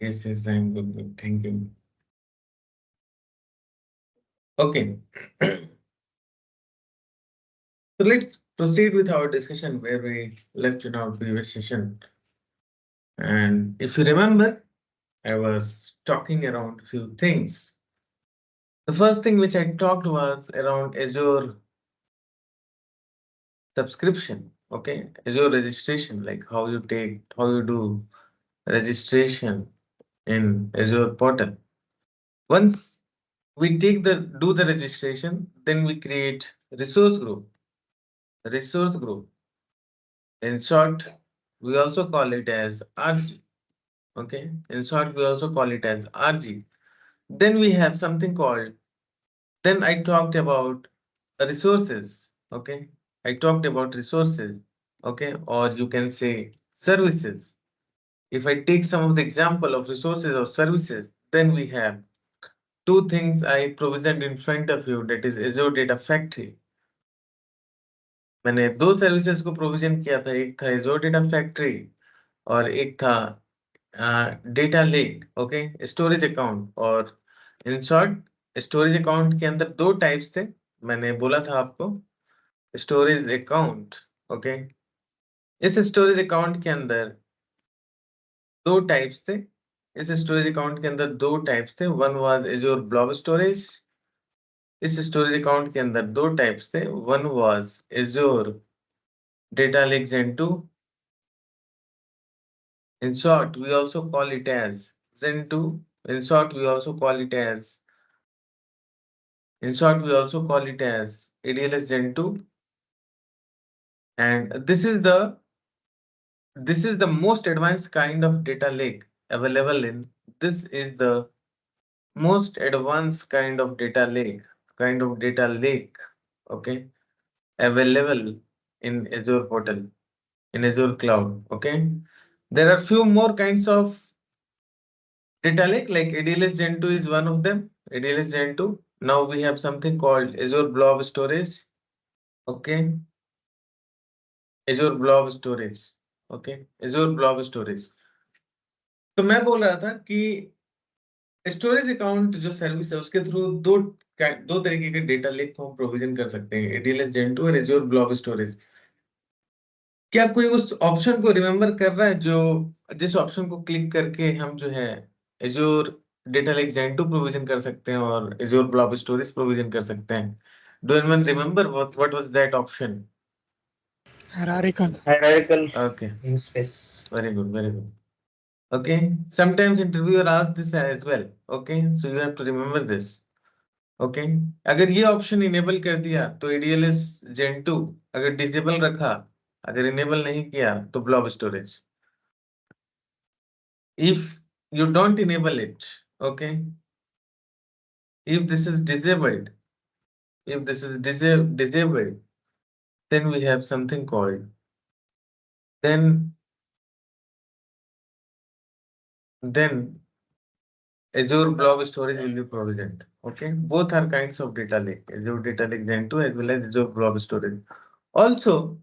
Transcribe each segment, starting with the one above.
Yes, yes, I'm good. Good. Thank you. Okay. So let's proceed with our discussion where we left in our previous session. And if you remember, I was talking around a few things. The first thing which I talked was around Azure subscription. Okay, Azure registration, like how you do registration in Azure portal. Once we do the registration, then we create resource group. Resource group. In short, we also call it as RG. Okay. In short, we also call it as RG. Then we have something called, then I talked about resources. Okay. I talked about resources. Okay. Or you can say services. If I take some of the example of resources or services, then we have two things I provisioned in front of you, that is Azure Data Factory. मैंने दो services को provision किया था, एक था Azure Data Factory और एक था data lake. Okay, storage account. और इन शॉर्ट स्टोरेज अकाउंट के अंदर दो टाइप्स थे. मैंने बोला था आपको स्टोरेज अकाउंट. ओके, इस स्टोरेज अकाउंट के अंदर दो टाइप्स थे. इस स्टोरेज अकाउंट के अंदर दो टाइप्स थे. One was Azure blob storage. इस स्टोरेज अकाउंट के अंदर दो टाइप्स थे. One was Azure Data Lake Gen 2. In short, we also call it as Zen 2. In short, we also call it as ADLS Gen 2. And this is the most advanced kind of data lake available in. This is the most advanced kind of data lake, okay, available in Azure portal, in Azure cloud. Okay, there are few more kinds of data lake, like ADLS Gen 2 is one of them. ADLS Gen 2. Now we have something called Azure Blob Storage. Okay. Azure Blob Storage. Okay. Azure Blob Storage. तो मैं बोल रहा था कि storage account जो service है उसके through दो तरीके के डेटा लेक को हम प्रोविजन कर सकते हैं, ADLS Gen 2 और Azure Blob Storage. क्या कोई उस ऑप्शन को रिमेम्बर कर रहा है जो जिस ऑप्शन को क्लिक करके हम जो है Azure Data Lake Gen 2 provision कर सकते हैं और Azure Blob Storage प्रोविजन कर सकते हैं? Do anyone remember what was that option? Hierarchical Okay, namespace. very good, very good. Okay, sometimes interviewer asks this as well. Okay, so you have to remember this. Okay, अगर ये option enable कर दिया तो ADLS Gen 2, अगर disable रखा, अगर enable नहीं किया तो blob storage. If you don't enable it, okay, if this is disabled, disabled, then we have something called, then Azure Blob Storage will be provisioned. Okay, both are kinds of data lake, Azure Data Lake Gen 2 as well as Azure Blob Storage. Also,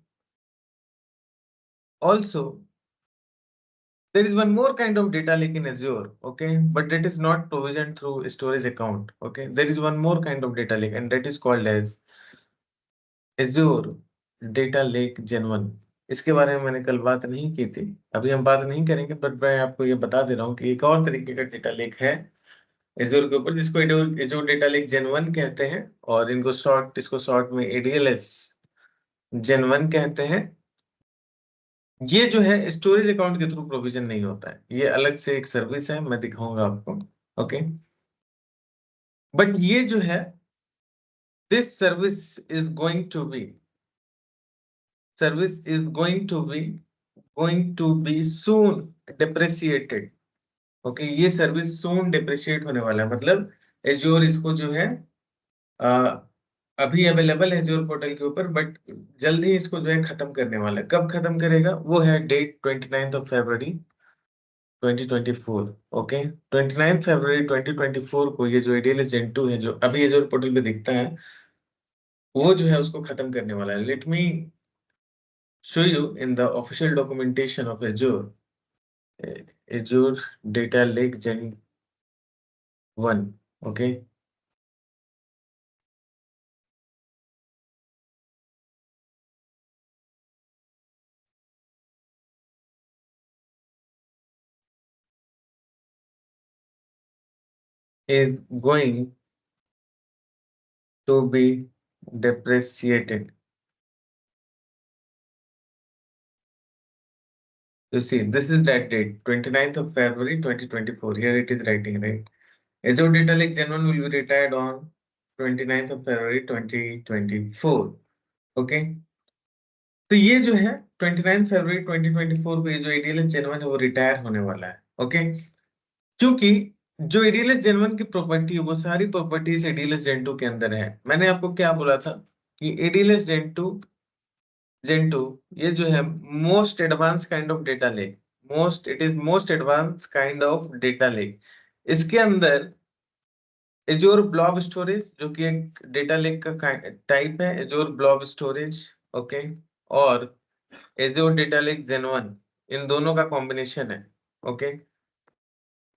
there is one more kind of data lake in Azure, okay, but that is not provisioned through storage account. Okay, there is one more kind of data lake, and that is called as Azure Data Lake Gen 1. इसके बारे में मैंने कल बात नहीं की थी, अभी हम बात नहीं करेंगे, बट मैं आपको ये बता दे रहा हूँ कि एक और तरीके का डेटा लेक है Azure के ऊपर, जिसको Azure Data Lake Gen 1 कहते हैं, और इसको शॉर्ट में ADLS Gen 1 कहते हैं. ये जो है स्टोरेज अकाउंट के थ्रू प्रोविजन नहीं होता है, ये अलग से एक सर्विस है, मैं दिखाऊंगा आपको. ओके, बट ये जो है this service is going to be soon depreciated. Okay, ये सर्विस सून डिप्रेशिएट होने वाला है, मतलब एज्योर इसको जो है अभी अवेलेबल है एज्योर पोर्टल के ऊपर, बट जल्द ही इसको जो है खत्म करने वाला है. कब खत्म करेगा? वो है डेट 29 फरवरी 2024. ओके, 29 फरवरी 2024 को ये जो ADLS Gen 2 है, जो अभी एज्योर पोर्टल पे दिखता है, वो जो है उसको खत्म करने वाला है. Let me show you in the official documentation of Azure. Azure Data Lake Gen 1, okay, is going to be depreciated. You see, this is that date, 29th of February 2024. Here it is writing, right? Azure Data Lake Gen 1 will be retired on 29th of February 2024. Okay. तो ये जो है 29 फरवरी 2024 पे जो ADLS Gen 1 है वो retire होने वाला है. ओके. क्योंकि जो ADLS Gen 1 की प्रॉपर्टी है वो सारी प्रॉपर्टीज ADLS Gen 2 के अंदर है. मैंने आपको क्या बोला था कि ADLS Gen 2 ये जो है most advance kind of data lake, most advance kind of data lake. इसके अंदर एजोर ब्लॉब स्टोरेज जो कि एक डेटा लेक का टाइप है, एजोर ब्लॉब स्टोरेज. ओके. और एजोर डेटा लेक जेन 1, इन दोनों का कॉम्बिनेशन है. ओके.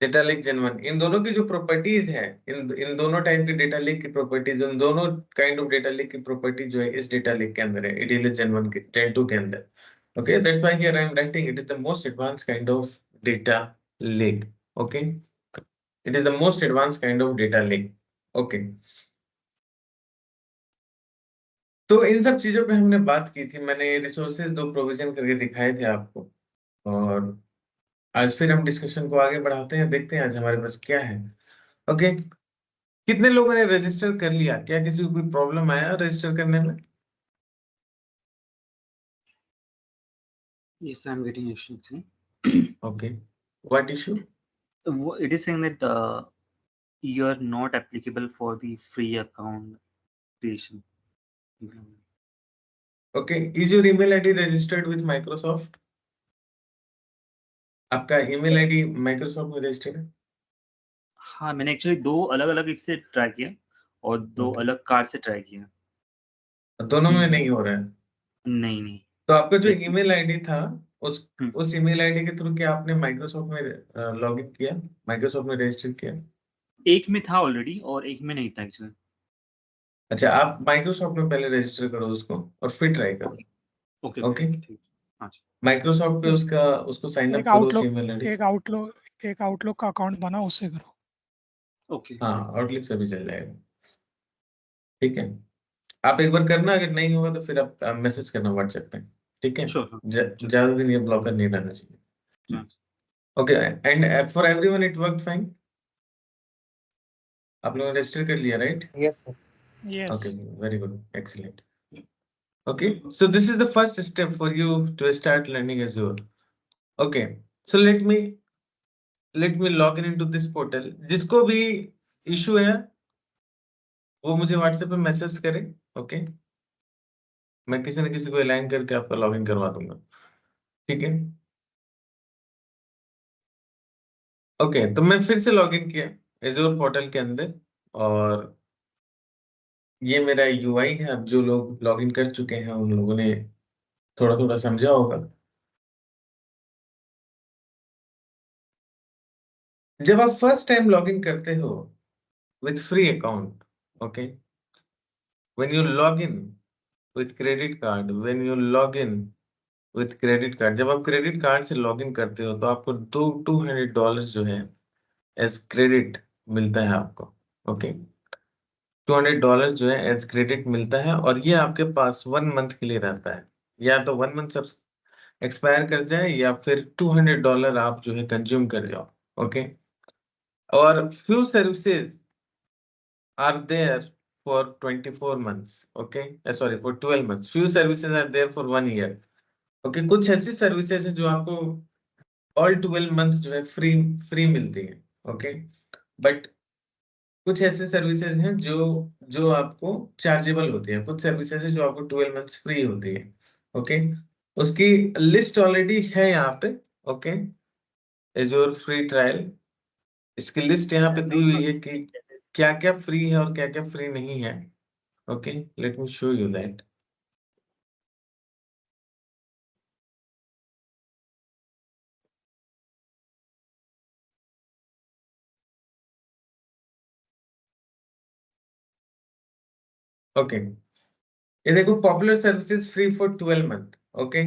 डेटा लेक जेन 1, इन दोनों की जो प्रॉपर्टीज है, इन दोनों टाइप के डेटा लेक की प्रॉपर्टीज, इन दोनों काइंड ऑफ डेटा लेक की प्रॉपर्टी जो है इस डेटा लेक के अंदर है, एडीएलएस जेन 1 के जेन 2 के अंदर. Okay, that's why here I am writing it is the most advanced kind of data lake. Okay, it is the most advanced kind of data lake. Okay. तो इन सब चीजों पे हमने बात की थी, मैंने रिसोर्सेज दो प्रोविजन करके दिखाए थे आपको. और आज फिर हम डिस्कशन को आगे बढ़ाते हैं, देखते हैं आज हमारे पास क्या है. ओके. कितने लोगों ने रजिस्टर कर लिया? क्या किसी को कोई प्रॉब्लम आया रजिस्टर करने में? Yes, I'm getting issue. Okay. What issue? It is saying that you are not applicable for the free account creation. Okay. Is your email ID registered with Microsoft? आपका ईमेल आईडी माइक्रोसॉफ्ट में registered है? हाँ, मैंने actually दो अलग अलग इससे try किया और दो Okay. अलग कार्ड से ट्राई किया. दोनों में कि नहीं हो रहा है? नहीं नहीं. तो आपका जो लेकिन ईमेल आईडी था, उस हम्म, उस ईमेल आईडी के थ्रू क्या आपने माइक्रोसॉफ्ट में लॉग इन किया, माइक्रोसॉफ्ट में रजिस्टर किया? एक में था ऑलरेडी और एक में नहीं था एक्चुअली. अच्छा, आप माइक्रोसॉफ्ट में पहले रजिस्टर करो उसको और फिर ट्राई करो. Okay okay okay. ओके ठीक. हाँ जी. माइक्रोसॉफ्ट पे एक उसका उसको साइन एक अप करो उस आउटलुक ईमेल आईडी एक से. आउटलुक एक आउटलुक का अकाउंट बना, उससे करो. ओके हाँ, आउटलुक से भी चल जाएगा. ठीक है. आप एक बार करना, अगर नहीं होगा तो फिर आप मैसेज करना व्हाट्सएप पे. ठीक है. Sure sure. ज्यादा दिन ये ब्लॉकर नहीं रहना चाहिए. Okay. And for everyone it worked fine. आप लोगों ने रजिस्टर कर लिया, right? Yes, sir. Yes. Okay, very good, excellent. Okay, so this is the first step for you to start learning Azure. Okay, so let me log in into this portal. जिसको भी issue है वो मुझे WhatsApp पे message करे. Okay. मैं किसी न किसी को अलाइन करके आपका लॉगिन करवा दूंगा. ठीक है. ओके, तो मैं फिर से लॉगिन किया Azure पोर्टल के अंदर और ये मेरा यूआई है. अब जो लोग लॉगिन कर चुके हैं उन लोगों ने थोड़ा थोड़ा समझा होगा. जब आप फर्स्ट टाइम लॉगिन करते हो with free account, okay, when you log in with credit card, when you log in with credit card, जब आप क्रेडिट कार्ड से लॉग इन करते हो तो आपको $200 जो है एज क्रेडिट मिलता है आपको. ओके. $200 जो है एज क्रेडिट मिलता है और ये आपके पास 1 मंथ के लिए रहता है. या तो 1 मंथ सब एक्सपायर कर जाए या फिर $200 आप जो है कंज्यूम कर जाओ. ओके. और few services are there for 24 months. Okay, sorry, for 12 months. Few services are there for 1 year. Okay, कुछ ऐसी सर्विसेज है जो आपको all 12 months जो है फ्री फ्री मिलती है. ओके. बट कुछ ऐसे सर्विसेज हैं जो जो आपको चार्जेबल होती है. कुछ सर्विसेज है जो आपको 12 मंथ्स फ्री होती है. ओके. उसकी लिस्ट ऑलरेडी है यहाँ पे. ओके. एजोर फ्री ट्रायल, इसकी लिस्ट यहाँ पे दी हुई है कि क्या क्या फ्री है और क्या क्या फ्री नहीं है. Okay, let me show you that. Okay, ये देखो popular services free for 12 month. Okay,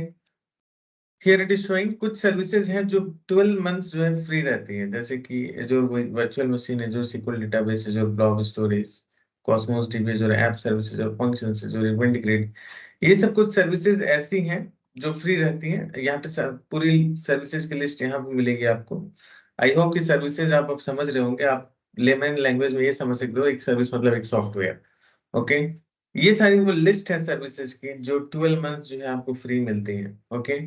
here it is showing कुछ सर्विसेज हैं जो 12 मंथ्स जो है फ्री रहती हैं, जैसे कि Azure virtual machine, Azure SQL database, Azure blob storage, Cosmos DB, Azure app services और फंक्शंस, एज़्योर इवेंट ग्रिड। ये सब कुछ सर्विसेज ऐसी हैं जो फ्री रहती हैं। यहाँ पे पूरी सर्विसेज की लिस्ट यहाँ पे मिलेगी आपको। आई होप कि सर्विसेज आप अब समझ रहे होंगे। आप लेमन लैंग्वेज में ये समझ सकते हो, एक सर्विस मतलब एक सॉफ्टवेयर। ओके, ये सारी वो लिस्ट है सर्विसेज की जो 12 मंथ जो है आपको फ्री मिलती हैं। ओके,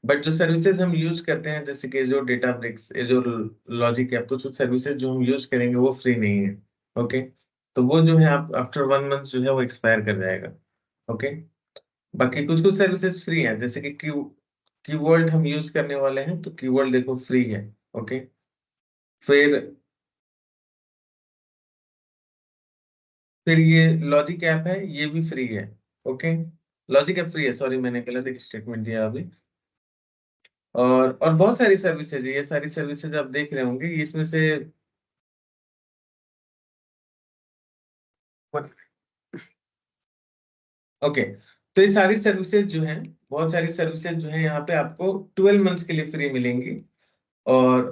बट जो सर्विसेज हम यूज करते हैं जैसे कि Azure Databricks, Azure logic app, कुछ सर्विसेज जो हम यूज करेंगे वो फ्री नहीं है। ओके, तो वो जो है आप आफ्टर 1 मंथ जो है वो एक्सपायर कर जाएगा। ओके, बाकी कुछ कुछ सर्विसेज फ्री हैं, जैसे कि कीवर्ड हम यूज करने वाले हैं तो कीवर्ड देखो फ्री है। ओके, फिर ये लॉजिक ऐप है, ये भी फ्री है। ओके, लॉजिक ऐप फ्री है, सॉरी मैंने गलत एक स्टेटमेंट दिया अभी। और बहुत सारी सर्विसेज है, ये सारी सर्विसेज आप देख रहे होंगे, इसमें से ओके, तो ये सारी सर्विसेज जो हैं, बहुत सारी सर्विसेज जो है यहाँ पे आपको 12 मंथ्स के लिए फ्री मिलेंगी। और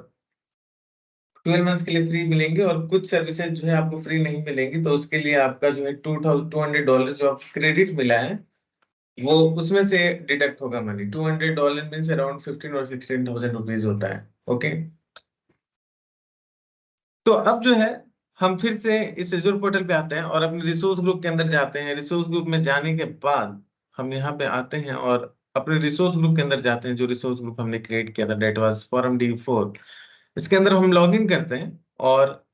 12 मंथ्स के लिए फ्री मिलेंगे, और कुछ सर्विसेज जो है आपको फ्री नहीं मिलेंगी, तो उसके लिए आपका जो है $200 जो आपको क्रेडिट मिला है वो उसमें से डिडक्ट होगा मनी। $200 मीन्स अराउंड 15 और 16,000 रुपीज होता है। ओके, तो अब जो है हम फिर से इस एज़्योर पोर्टल पे आते हैं और अपने रिसोर्स ग्रुप के अंदर जाते हैं। रिसोर्स ग्रुप में जाने के बाद हम यहाँ पे आते हैं और अपने रिसोर्स ग्रुप के अंदर जाते हैं, जो रिसोर्स ग्रुप हमने क्रिएट किया था, डेट वाज फोरम D4। इसके अंदर हम लॉग इन करते हैं और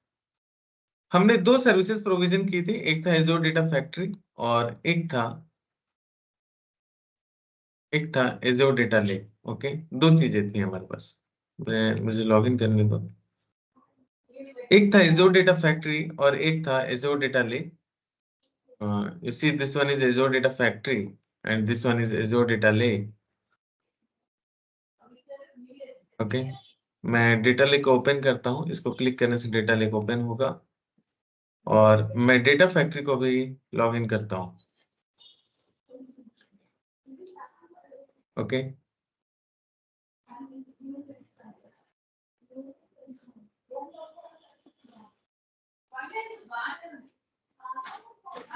हमने दो सर्विसेज प्रोविजन की थी, एक था एज़्योर डेटा फैक्ट्री और एक था एज़्योर डेटा लेक। ओके, दो चीजें थी हमारे पास। मुझे लॉग इन करने दो। एक था एज़्योर डेटा फैक्ट्री और एक था Azure data lake. You see, this one is Azure Data Factory and this one is Azure Data Lake. Okay, मैं डेटा लेक ओपन करता हूँ, इसको क्लिक करने से डेटा लेक ओपन होगा और मैं डेटा फैक्ट्री को भी लॉग इन करता हूँ। ओके,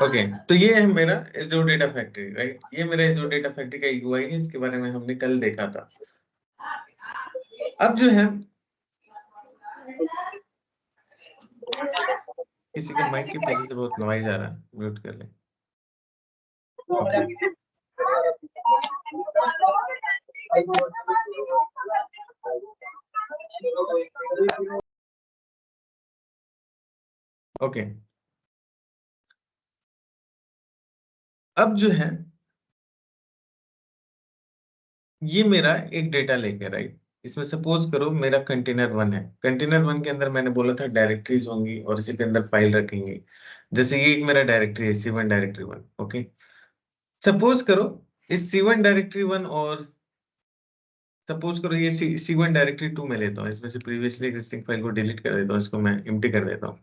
ओके, तो ये है मेरा Azure डेटा फैक्ट्री, राइट। ये मेरा Azure डेटा फैक्ट्री का UI है, इसके बारे में हमने कल देखा था। अब जो है किसी के माइक के पीछे से बहुत नॉइज आ रहा है, म्यूट कर ले। ओके, ओके, अब जो है ये मेरा एक डेटा लेक है, राइट। इसमें सपोज करो मेरा कंटेनर 1 है। कंटेनर 1 के अंदर मैंने बोला था डायरेक्टरीज होंगी और इसी के अंदर फाइल रखेंगे। जैसे ये एक मेरा डायरेक्टरी है, C1 डायरेक्टरी 1। ओके, सपोज करो इस C1 डायरेक्टरी 1 और सपोज करो ये C1 डायरेक्टरी 2 में लेता हूँ, इसमें से प्रीवियसली एग्जिस्टिंग फाइल को डिलीट कर देता हूँ, इसको मैं एम्प्टी कर देता हूँ।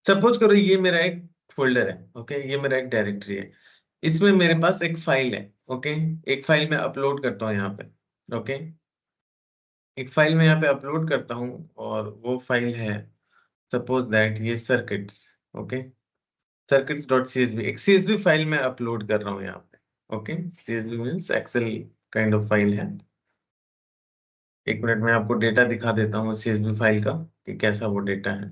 सपोज करो ये मेरा एक फोल्डर है। ओके, ये मेरा एक डायरेक्टरी है, इसमें मेरे पास एक फाइल है। ओके, एक फाइल मैं अपलोड करता हूँ यहाँ पे। ओके, एक फाइल मैं यहाँ पे अपलोड करता हूँ और वो फाइल है सपोज दैट ये circuits. Okay, circuits dot CSV, एक CSV फाइल मैं अपलोड कर रहा हूँ यहाँ पे। Okay, CSV means Excel kind of file है। एक मिनट में आपको डेटा दिखा देता हूँ CSV फाइल का कि कैसा वो डेटा है।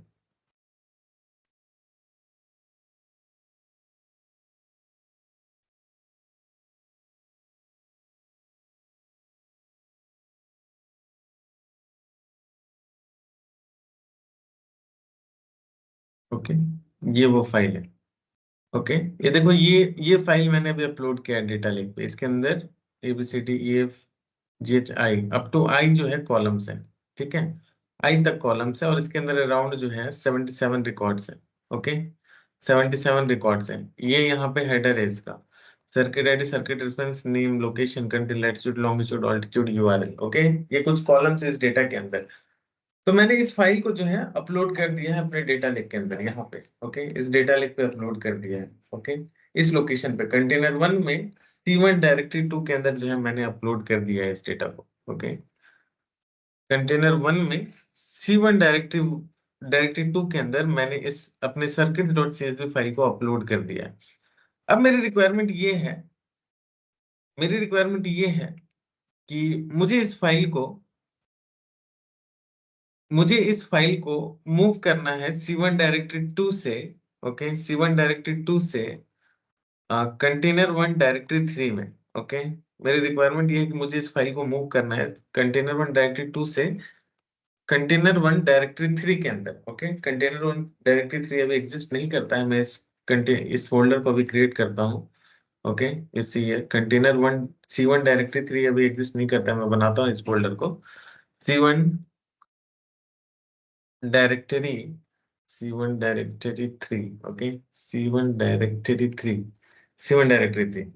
ओके, ये वो फाइल है। ओके, ये देखो ये फाइल मैंने अभी अपलोड किया है डेटा लेक पे। इसके अंदर ABCDEFGHI अप टू आई जो है कॉलम्स है। ठीक है, आई तक कॉलम्स है और इसके अंदर अराउंड जो है 77 रिकॉर्ड्स है। ओके, 77 रिकॉर्ड्स है। ये यहाँ पे हेडर है इसका, circuit ID, circuit reference, name, location, country, latitude, longitude, altitude, URL। Okay, ये कुछ कॉलम्स इस डेटा के अंदर। तो मैंने इस फाइल को जो है अपलोड कर दिया है अपने डेटा लेक के अंदर यहाँ पे। ओके, इस डेटा लेक पे अपलोड कर दिया है। ओके, इस लोकेशन पे कंटेनर 1 में C1 डायरेक्टरी 2 के अंदर जो है मैंने अपलोड कर दिया है इस डेटा को। ओके, कंटेनर 1 में C1 डायरेक्टरी 2 के अंदर मैंने इस अपने circuits.csv फाइल को अपलोड कर दिया है। अब मेरी रिक्वायरमेंट ये है कि मुझे इस फाइल को मूव करना है C1 डायरेक्टरी 2 से, ओके, C1 डायरेक्टरी 2 से कंटेनर 1 डायरेक्टरी 3 में। ओके, मेरी रिक्वायरमेंट ये है कि मुझे इस फाइल को मूव करना है कंटेनर 1 डायरेक्टरी 2 से कंटेनर 1 डायरेक्टरी 3 के अंदर। ओके, कंटेनर 1 डायरेक्टरी 3 अभी एग्जिस्ट नहीं करता है, मैं इस फोल्डर को भी क्रिएट करता हूँ। ओके, इसी कंटेनर 1 C1 डायरेक्टरी 3 अभी एग्जिस्ट नहीं करता है, मैं बनाता हूँ इस फोल्डर को C1 directory C1 directory 3। Okay, C1 directory 3, C1 directory 3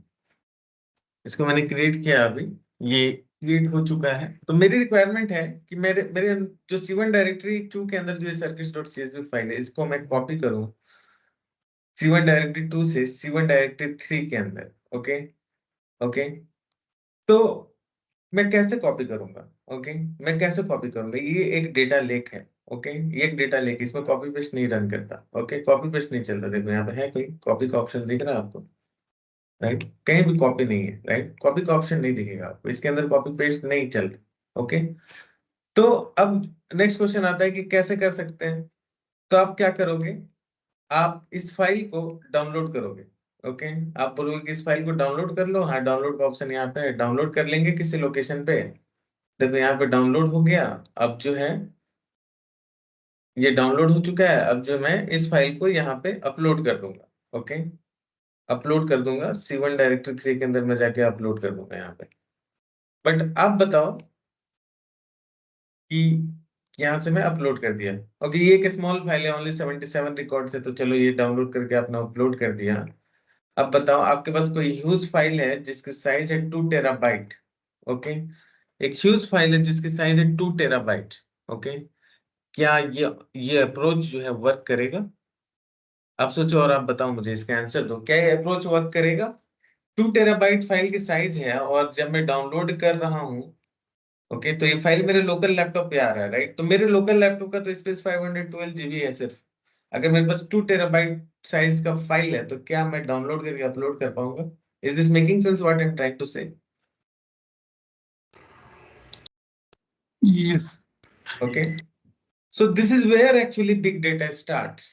इसको मैंने क्रिएट किया अभी, ये क्रिएट हो चुका है। तो मेरी रिक्वायरमेंट है कि मेरे मेरे जो C1 डायरेक्टरी 2 के अंदर जो circuits.csv फाइल है इसको मैं कॉपी करूं C1 डायरेक्टरी 2 से C1 डायरेक्टरी 3 के अंदर। ओके, ओके, तो मैं कैसे कॉपी करूंगा? ओके, मैं कैसे कॉपी करूंगा? ये एक डेटा लेक है। ओके, ये एक डेटा लेक, इसमें कॉपी पेस्ट नहीं रन करता। ओके, कॉपी पेस्ट नहीं चलता। देखो यहाँ पे है कोई कॉपी का ऑप्शन दिख रहा है आपको? राइट, कहीं भी कॉपी नहीं है। राइट, कॉपी का ऑप्शन नहीं दिखेगा आपको, इसके अंदर कॉपी पेस्ट नहीं चलता। ओके, तो अब नेक्स्ट क्वेश्चन आता है कि कैसे कर सकते हैं। तो आप क्या करोगे, आप इस फाइल को डाउनलोड करोगे। ओके, आप बोलोगे कि इस फाइल को डाउनलोड कर लो। हाँ, डाउनलोड का ऑप्शन यहाँ पे है, डाउनलोड कर लेंगे किसी लोकेशन पे। देखो यहाँ पे डाउनलोड हो गया। अब जो है ये डाउनलोड हो चुका है। अब जो मैं इस फाइल को यहाँ पे अपलोड कर दूंगा। ओके, अपलोड कर दूंगा C1 डायरेक्टरी 3 के अंदर मैं जाके अपलोड कर दूंगा यहाँ पे। बट आप बताओ कि यहाँ से मैं अपलोड कर दिया। ओके, ये एक स्मॉल फाइल है, ओनली 77 रिकॉर्ड है, तो चलो ये डाउनलोड करके आपने अपलोड कर दिया। अब बताओ आपके पास कोई ह्यूज फाइल है जिसकी साइज है 2 टेराबाइट। ओके, एक ह्यूज फाइल है जिसकी साइज है 2 टेराबाइट। ओके, क्या ये अप्रोच जो है वर्क करेगा? आप सोचो और आप बताओ, मुझे इसका आंसर दो, क्या ये अप्रोच वर्क करेगा? 2 टेराबाइट फाइल की साइज है और जब मैं डाउनलोड कर रहा हूँ, ओके, तो ये फाइल मेरे लोकल लैपटॉप पे आ रहा है। राइट, तो मेरे लोकल लैपटॉप का तो स्पेस 512 जीबी है सिर्फ। अगर मेरे पास 2 टेराबाइट साइज का फाइल है तो क्या मैं डाउनलोड करके अपलोड कर पाऊंगा? Is this making sense what I am trying to say? Yes. Okay, so this is where actually big data starts.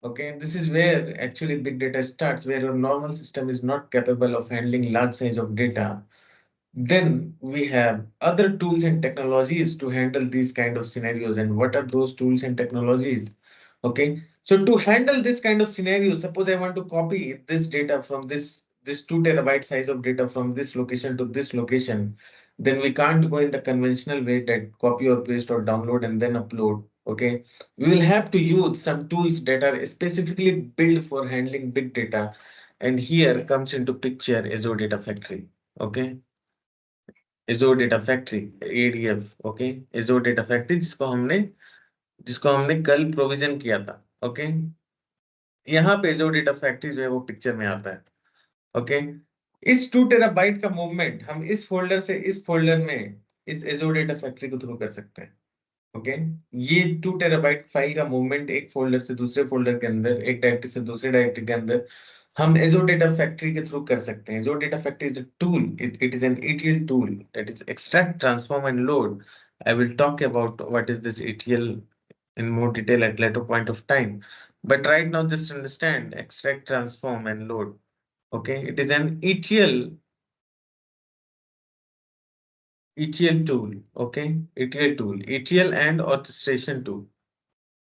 Okay, this is where actually big data starts, where your normal system is not capable of handling large size of data. Then we have other tools and technologies to handle these kind of scenarios. And what are those tools and technologies? Okay, so to handle this kind of scenario, suppose I want to copy this data from this 2 terabyte size of data from this location to this location, then we can't go in the conventional way that copy or paste or download and then upload. Okay, we will have to use some tools that are specifically built for handling big data, and here comes into picture Azure Data Factory. Okay, Azure Data Factory, ADF. Okay, Azure Data Factory जिसको हमने कल provision किया था। Okay, यहाँ पे Azure Data Factory जो है वो पिक्चर में आता है। ओके, इस 2 टेराबाइट का मूवमेंट हम इस फोल्डर से इस फोल्डर में इस Azure Data Factory के थ्रू कर सकते हैं। ओके, ये 2 टेराबाइट फाइल का मूवमेंट एक फोल्डर से दूसरे फोल्डर के अंदर, एक डायरेक्टरी से दूसरे डायरेक्टरी के अंदर हम Azure Data Factory के थ्रू कर सकते हैं। Azure Data Factory is a tool. It is an ETL tool, that is extract, transform and load. I will talk about what is this ETL in more detail at later point of time. But right now just understand extract, transform and load. Okay, it is an ETL tool. Okay, ETL tool, ETL and orchestration tool.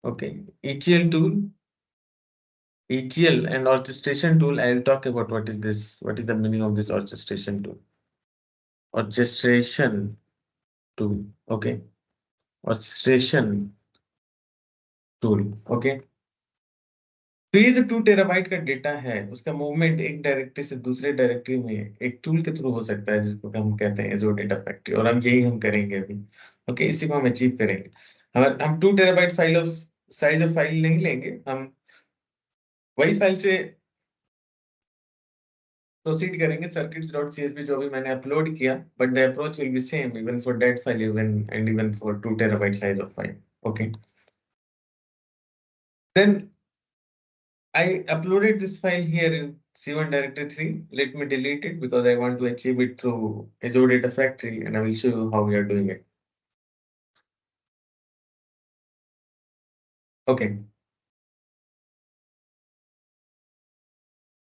Okay, ETL tool, ETL and orchestration tool. I will talk about what is this, what is the meaning of this orchestration tool. Orchestration tool. Okay, orchestration tool. Okay, तो ये जो 2 terabyte का data है उसका movement एक directory से दूसरे directory में एक टूल के थ्रू हो सकता है जिसको हम कहते हैं Azure Data Factory, और हम करेंगे अभी। ओके, इसी को हम अचीव करेंगे। हम 2 टेराबाइट साइज ऑफ फाइल नहीं लेंगे, हम वही फाइल से प्रोसीड करेंगे circuits.csv जो भी मैंने अपलोड किया, but the approach will be same even for that file even and even for 2 terabyte size of file. Okay. Then I uploaded this file here in C1 directory 3. Let me delete it because I want to achieve it through Azure Data Factory and I will show you how we are doing it. Okay.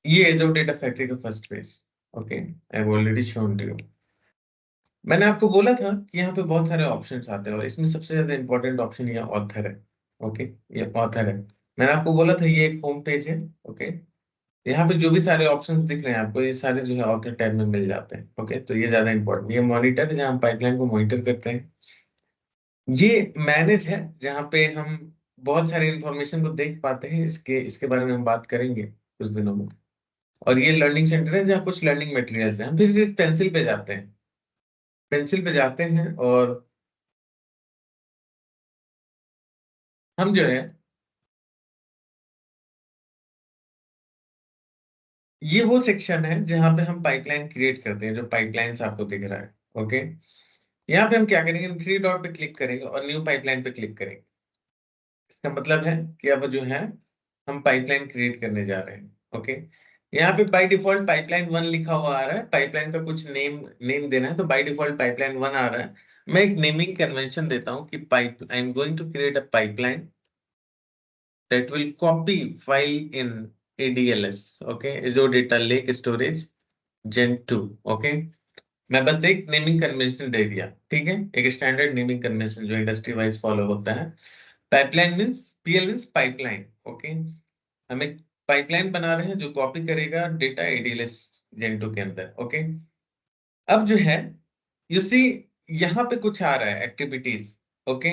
ये Azure Data Factory का first page. Okay, I have already shown to you. मैंने आपको बोला था कि यहाँ पे बहुत सारे ऑप्शंस आते हैं और इसमें सबसे ज्यादा इंपॉर्टेंट ऑप्शन ये ऑथर है. ओके, ये ऑथर है. मैंने आपको बोला था ये एक होम पेज है. ओके, यहाँ पे जो भी सारे ऑप्शंस दिख रहे हैं आपको, ये सारे जो है ऑथर टैब में मिल जाते हैं. ओके, तो ये ज्यादा इंपॉर्टेंट. ये मॉनिटर है जहाँ हम पाइपलाइन को मॉनिटर करते हैं. ये मैनेज है जहाँ पे हम बहुत सारे इंफॉर्मेशन को देख पाते हैं. इसके बारे में हम बात करेंगे कुछ दिनों में. और ये लर्निंग सेंटर है जहाँ कुछ लर्निंग मटेरियल्स हैं. हम फिर से पेंसिल पे जाते हैं. पेंसिल पे जाते हैं और हम जो है ये वो सेक्शन है जहां पे हम पाइपलाइन क्रिएट करते हैं, जो पाइपलाइंस आपको दिख रहा है. ओके, यहाँ पे हम क्या करेंगे, थ्री डॉट पे क्लिक करेंगे और न्यू पाइपलाइन पे क्लिक करेंगे. इसका मतलब है कि अब जो है हम पाइपलाइन क्रिएट करने जा रहे हैं. ओके, यहाँ पे बाय डिफॉल्ट पाइपलाइन 1 लिखा हुआ आ रहा है. पाइपलाइन का कुछ नेम देना है तो बाय डिफॉल्ट पाइपलाइन 1 आ रहा है. मैं एक नेमिंग कन्वेंशन देता हूँ कि pipe I am going to create a pipeline that will copy file in ADLS. Okay, Azure Data Lake Storage Gen 2. Okay, मैं बस एक नेमिंग कन्वेंशन दे दिया. ठीक है, एक स्टैंडर्ड नेमिंग कन्वेंशन जो इंडस्ट्री वाइज फॉलो होता है. Pipeline means PL means pipeline. Okay, हम एक पाइपलाइन बना रहे हैं जो कॉपी करेगा डेटा ADLS Gen 2 के अंदर. ओके, अब जो है यू सी यहाँ पे कुछ आ रहा है एक्टिविटीज. ओके,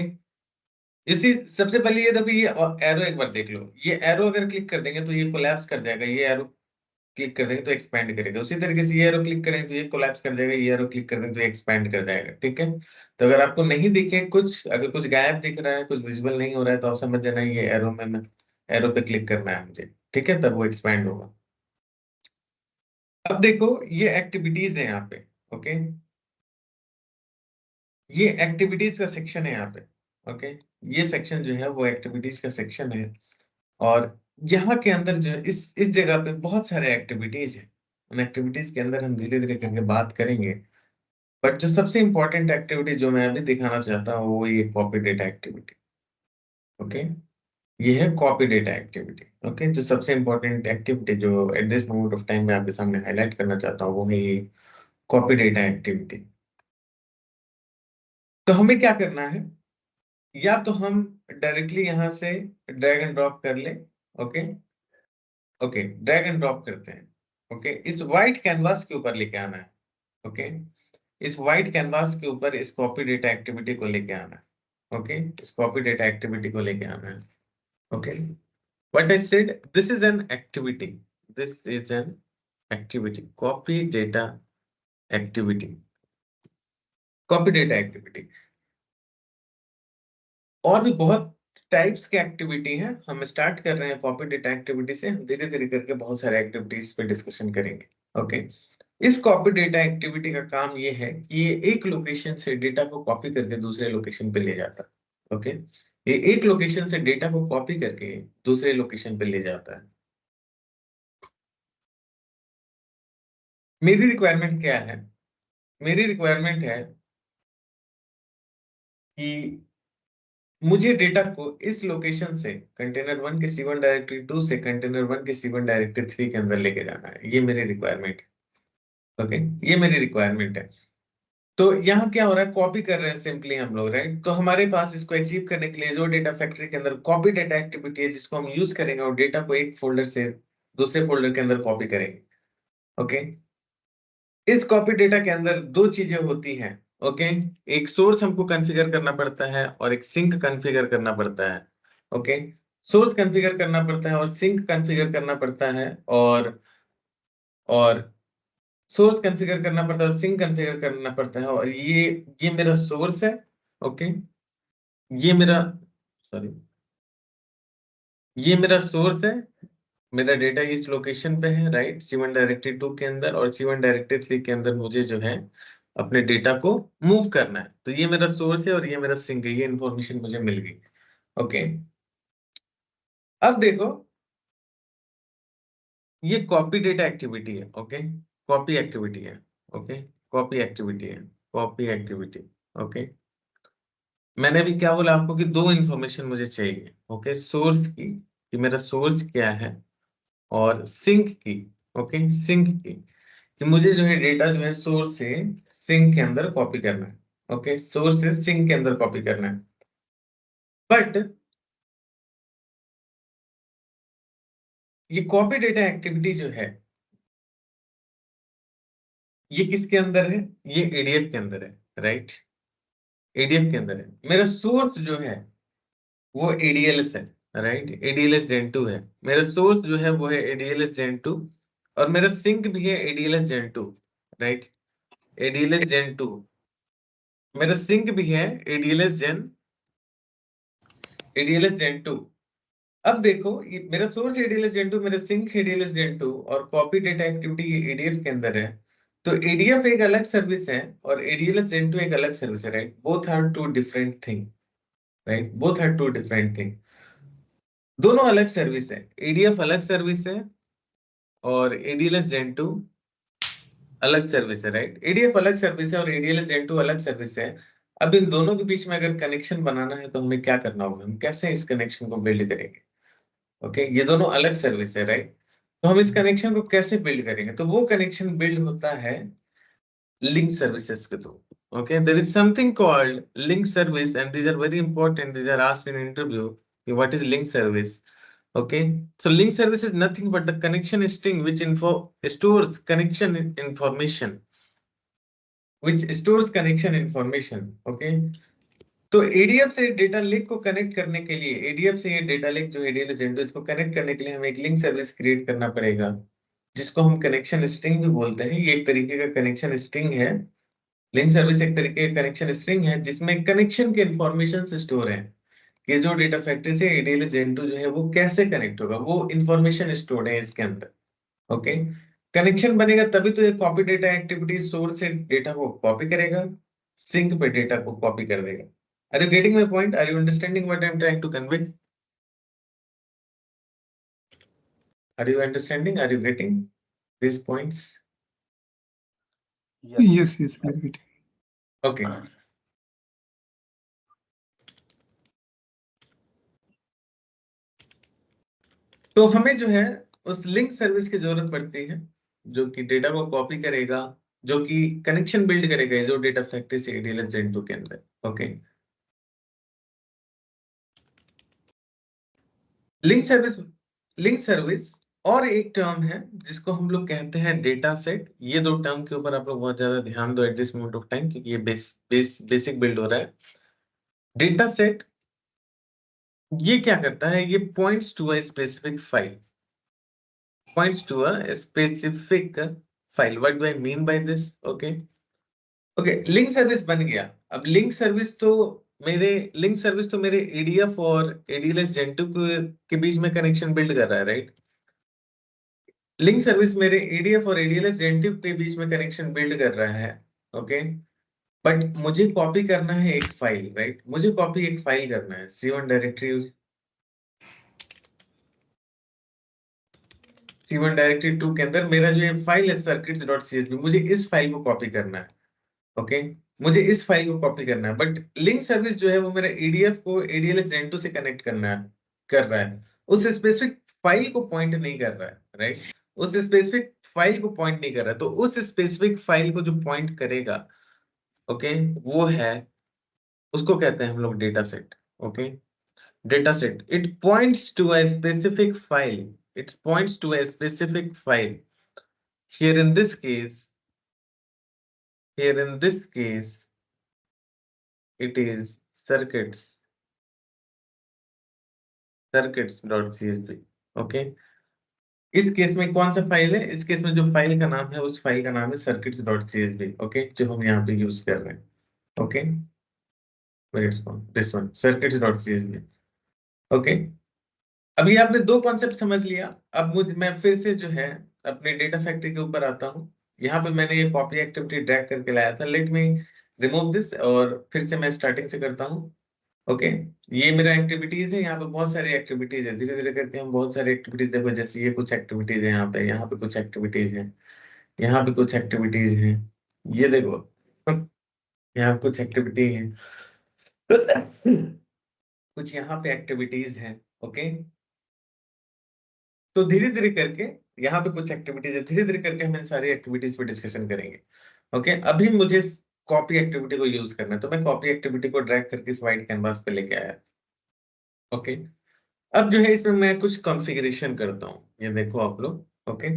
इसी सबसे पहले ये देखो, ये एरो एक बार देख लो. ये एरो अगर क्लिक कर देंगे तो ये कोलैप्स कर जाएगा. ये एरो क्लिक कर देंगे तो एक्सपैंड करेगा. उसी तरीके से ये एरो क्लिक करेंगे तो ये कोलैप्स कर जाएगा. ये एरो क्लिक कर देंगे तो ये एक्सपैंड कर जाएगा. ठीक है, तो अगर आपको नहीं दिखे कुछ, अगर कुछ गायब दिख रहा है, कुछ विजुअल नहीं हो रहा है, तो आप समझ जाना ये एरो में मैं एरो पे क्लिक करना है मुझे. ठीक है, तब वो एक्सपैंड होगा. अब देखो ये एक्टिविटीज है यहाँ पे. ओके, ये एक्टिविटीज का सेक्शन है यहाँ पे. ओके, ये सेक्शन जो है वो एक्टिविटीज का सेक्शन है. और यहाँ के अंदर जो है इस जगह पे बहुत सारे एक्टिविटीज है. उन एक्टिविटीज के अंदर हम धीरे धीरे करके बात करेंगे. बट जो सबसे इंपॉर्टेंट एक्टिविटी जो मैं अभी दिखाना चाहता हूँ वो ये कॉपी डेटा एक्टिविटी. ओके, ये है कॉपी डेटा एक्टिविटी. ओके, जो सबसे इंपॉर्टेंट एक्टिविटी जो at this moment of time मैं आपके सामने हाईलाइट करना चाहता हूँ वो है ये कॉपी डेटा एक्टिविटी. तो हमें क्या करना है, या तो हम डायरेक्टली यहाँ से ड्रैग एंड ड्रॉप कर ले. Okay, okay, drag and drop करते हैं. ओके, इस व्हाइट कैनवास के ऊपर लेके आना है. ओके, इस व्हाइट कैनवास के ऊपर इस कॉपी डेटा एक्टिविटी को लेके आना है. ओके, इस कॉपी डेटा एक्टिविटी को लेके आना है. Okay, what I said, this is an activity. This is an activity, copy data activity, copy data activity. और भी बहुत टाइप्स के एक्टिविटी हैं. हम स्टार्ट कर रहे हैं कॉपी डेटा एक्टिविटी से. हम धीरे धीरे करके बहुत सारे एक्टिविटीज पे डिस्कशन करेंगे. ओके, इस कॉपी डेटा एक्टिविटी का काम ये है कि ये एक लोकेशन से डेटा को कॉपी करके दूसरे लोकेशन पे ले जाता है. ओके, ये एक लोकेशन से डेटा को कॉपी करके दूसरे लोकेशन पे ले जाता है. मेरी रिक्वायरमेंट क्या है, मेरी रिक्वायरमेंट है कि मुझे डेटा को इस लोकेशन से कंटेनर 1 के C1 डायरेक्टरी 2 से कंटेनर 1 के C1 डायरेक्टरी 3 के अंदर लेके जाना है. ये मेरी रिक्वायरमेंट है. ओके, ये मेरी रिक्वायरमेंट है. तो यहाँ क्या हो रहा है, कॉपी कर रहे हैं सिंपली हम लोग, राइट. तो हमारे पास इसको अचीव करने के लिए जो डेटा फैक्ट्री के अंदर कॉपी डेटा एक्टिविटी है जिसको हम यूज करेंगे और डेटा को एक फोल्डर से दूसरे फोल्डर के अंदर कॉपी करेंगे. ओके, इस कॉपी डेटा के अंदर दो चीजें होती हैं. ओके, एक सोर्स हमको कॉन्फ़िगर करना पड़ता है और एक सिंक कॉन्फ़िगर करना पड़ता है. ओके, सोर्स कॉन्फ़िगर करना पड़ता है और सिंक कॉन्फ़िगर करना पड़ता है. और सोर्स कॉन्फ़िगर करना पड़ता है, सिंक कॉन्फ़िगर करना पड़ता है. और ये मेरा सोर्स है. ओके, ये मेरा सॉरी ये मेरा सोर्स है, मेरा डेटा इस लोकेशन पे है, राइट, C1 डायरेक्टरी 2 के अंदर, और C1 डायरेक्टरी 3 के अंदर मुझे जो है अपने डेटा को मूव करना है। तो ये मेरा सोर्स है और ये मेरा सिंक है, ये इंफॉर्मेशन मुझे मिल गई। ओके, अब देखो ये कॉपी डेटा एक्टिविटी है। ओके, कॉपी एक्टिविटी है। ओके, कॉपी एक्टिविटी है, कॉपी एक्टिविटी। ओके, मैंने भी क्या बोला आपको कि दो इंफॉर्मेशन मुझे चाहिए। ओके, सोर्स की कि मेरा सोर्स क्या है, और सिंक की। ओके, सिंक की कि मुझे जो है डेटा जो है सोर्स से सिंक के अंदर कॉपी करना है। ओके, सोर्स से सिंक के अंदर कॉपी करना है। बट ये कॉपी डेटा एक्टिविटी जो है ये किसके अंदर है? ये एडीएफ के अंदर है, राइट, एडीएफ के अंदर है। मेरा सोर्स जो है वो एडीएलएस है, राइट, एडीएलएस जेन 2 है। मेरा सोर्स जो है वो है एडीएलएस जेन 2, और मेरा सिंक भी है एडीएलएस जेन 2, राइट, एडीएलएस जेन 2। मेरा सिंक भी है एडीएलएस जेन 2। अब देखो ये मेरा सोर्स एडीएलएस जेन 2, मेरा सिंक एडीएलएस जेन 2, और कॉपी डेटा एक्टिविटी ये एडीएफ के अंदर है। तो एडीएफ एक अलग सर्विस है और एडीएलएस जेन 2 एक अलग सर्विस है, right, both are two different thing, right, both are two different thing. दोनों अलग सर्विस है, एडीएफ अलग सर्विस है और एडीएलएस जेन 2 अलग सर्विस है, राइट, एडीएफ अलग सर्विस है और एडीएलएस जेन 2 अलग सर्विस है। अब इन दोनों के बीच में अगर कनेक्शन बनाना है तो हमें क्या करना होगा, हम कैसे इस कनेक्शन को बिल्ड करेंगे? ओके, ये दोनों अलग सर्विस है, राइट, तो हम इस कनेक्शन को कैसे बिल्ड करेंगे? तो वो कनेक्शन बिल्ड होता है लिंक सर्विसेज के through. Okay, there is something called link service and these are very important, these are asked in interview कि what is link service. Okay, so link service is nothing but the connection string which stores connection information, which stores connection information. Okay, तो ADF से data lake को connect करने के लिए, ADF से ये data lake जो एडीएल एजेंडो, इसको कनेक्ट करने के लिए हमें एक लिंक सर्विस क्रिएट करना पड़ेगा, जिसको हम कनेक्शन स्ट्रिंग भी बोलते हैं। ये एक तरीके का कनेक्शन स्ट्रिंग है। लिंक सर्विस एक तरीके का कनेक्शन स्ट्रिंग है जिसमें कनेक्शन के इंफॉर्मेशन स्टोर है कि जो डेटा फैक्ट्री से एडीएल जेन 2 जो है वो कैसे कनेक्ट होगा, वो इंफॉर्मेशन स्टोर्ड है इसके अंदर। ओके, कनेक्शन बनेगा तभी तो ये कॉपी डेटा एक्टिविटी सोर्स से डेटा को कॉपी करेगा, सिंक पे डेटा को कॉपी कर देगा। Are you getting my point? Are you understanding what I am trying to convey? Are you understanding? Are you getting these points? Yes, yes, I get it. Okay, तो हमें जो है उस link service की जरूरत पड़ती है जो कि डेटा को कॉपी करेगा, जो कि कनेक्शन बिल्ड करेगा जो डेटा फैक्ट्री से एडीएल जेन 2 के अंदर। ओके, लिंक सर्विस और एक टर्म है जिसको हम लोग कहते हैं डेटा सेट। ये दो टर्म के ऊपर आप लोग बहुत ज्यादा ध्यान दो at this moment of time, क्योंकि ये बेसिक बिल्ड हो रहा है। डेटा सेट ये क्या करता है? ये points to a specific file, points to a specific file. What do I mean by this? Okay, okay, link service बन गया। अब लिंक सर्विस तो मेरे एडीएफ और एडीएलएस जेन 2 के बीच में कनेक्शन बिल्ड कर रहा है, राइट। लिंक सर्विस मेरे एडीएफ और एडीएलएस जेन 2 के बीच में कनेक्शन बिल्ड कर रहा है। ओके, बट मुझे कॉपी करना है एक फाइल, राइट, मुझे कॉपी एक फाइल करना है C1 डायरेक्टरी, C1 डायरेक्टरी 2 के अंदर मेरा जो ये फाइल है circuits.csv, मुझे इस फाइल को कॉपी करना है। ओके, मुझे इस फाइल को कॉपी करना है, बट लिंक सर्विस जो है वो मेरे एडीएफ को एडीएलएस जेन 2 से कनेक्ट कर रहा है, उस स्पेसिफिक फाइल को पॉइंट नहीं कर रहा है, राइट, उस स्पेसिफिक फाइल को पॉइंट नहीं कर रहा है। तो उस स्पेसिफिक फाइल को जो पॉइंट करेगा, ओके, वो है, उसको कहते हैं हम लोग data set. Okay, data set, it points to a specific file, it points to a specific file. here in this case here in this case it is circuits.csv। Okay, इस case में कौन सा फाइल है? इस case में जो file का नाम है उस फाइल का नाम है circuits.csv। ओके, जो हम यहाँ पे यूज कर रहे हैं। Okay, where it's from, this one, circuits.csv। Okay, अभी आपने दो कॉन्सेप्ट समझ लिया। अब मैं फिर से जो है अपने डेटा फैक्ट्री के ऊपर आता हूँ। यहाँ पे मैंने ये कॉपी एक्टिविटी ड्रैग करके लाया था। लेट मी रिमूव दिस और फिर से मैं स्टार्टिंग से करता हूँ। ओके, ये मेरा एक्टिविटीज है। यहाँ पे बहुत सारी एक्टिविटीज है, धीरे धीरे करके हम बहुत सारी एक्टिविटीज देखो। जैसे ये कुछ एक्टिविटीज है, यहाँ पे कुछ एक्टिविटीज है, यहाँ पे कुछ एक्टिविटीज है, ये देखो यहाँ कुछ एक्टिविटी है कुछ यहाँ पे एक्टिविटीज हैं। ओके, तो धीरे धीरे करके यहाँ पे कुछ एक्टिविटीज है, धीरे धीरे करके हम इन सारी एक्टिविटीज पे डिस्कशन करेंगे। ओके, अभी मुझे कॉपी एक्टिविटी को यूज करना है, तो मैं कॉपी एक्टिविटी को ड्रैग करके इस व्हाइट कैनवास पे लेके आया। ओके, अब जो है इसमें मैं कुछ कॉन्फ़िगरेशन करता हूँ, ये देखो आप लोग। ओके,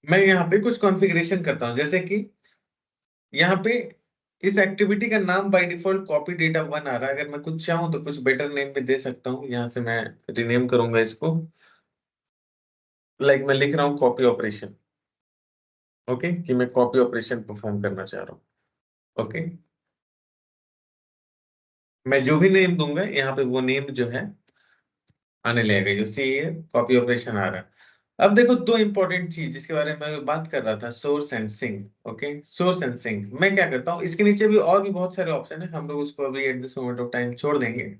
मैं यहाँ पे कुछ कॉन्फ़िगरेशन करता हूँ, जैसे कि यहाँ पे इस एक्टिविटी का नाम बाय डिफॉल्ट कॉपी डेटा 1 आ रहा है। अगर मैं कुछ चाहूँ तो कुछ बेटर नेम भी दे सकता हूँ। यहाँ से मैं रीनेम करूंगा इसको, लाइक मैं लिख रहा हूँ कॉपी ऑपरेशन। ओके, कि मैं कॉपी ऑपरेशन परफॉर्म करना चाह रहा हूँ। ओके, मैं जो भी नेम दूंगा यहाँ पे वो नेम जो है आने लगेगा। जो सी है कॉपी ऑपरेशन आ रहा है। अब देखो दो इंपॉर्टेंट चीज जिसके बारे में मैं बात कर रहा था, source and sink. Okay, source and sink मैं क्या करता हूँ, इसके नीचे भी और भी बहुत सारे ऑप्शन है, हम लोग उसको अभी at this moment of time छोड़ देंगे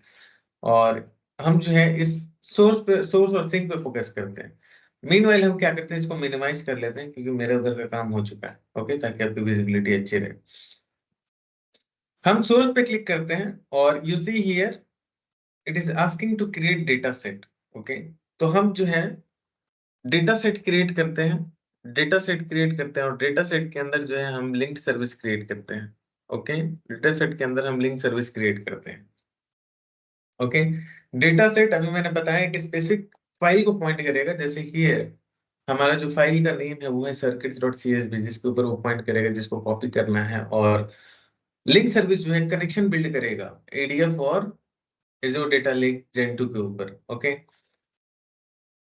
और हम जो है इस सोर्स और सिंक पे फोकस करते हैं। मीनवाइल हम क्या करते हैं, इसको मिनिमाइज कर लेते हैं क्योंकि मेरे उधर का काम हो चुका है। ओके, ताकि आपकी विजिबिलिटी अच्छी रहे। हम सोर्स पे क्लिक करते हैं और you see here it is asking to create data set. Okay, तो हम जो है डेटा सेट क्रिएट करते हैं, डेटा सेट क्रिएट करते हैं और डेटा सेट के अंदर जो है हम लिंक सर्विस क्रिएट करते हैं। ओके, डेटा सेट के अंदर हम लिंक सर्विस क्रिएट करते हैं। ओके, डेटा सेट अभी मैंने बताया कि स्पेसिफिक फाइल को पॉइंट करेगा। जैसे हियर हमारा जो फाइल का नेम है वो है circuits.csv, जिसके ऊपर वो पॉइंट करेगा, जिसको कॉपी करना है। और लिंक सर्विस जो है कनेक्शन बिल्ड करेगा एडीएफ और एज़ोर डेटा लेक जेन 2 के ऊपर। ओके,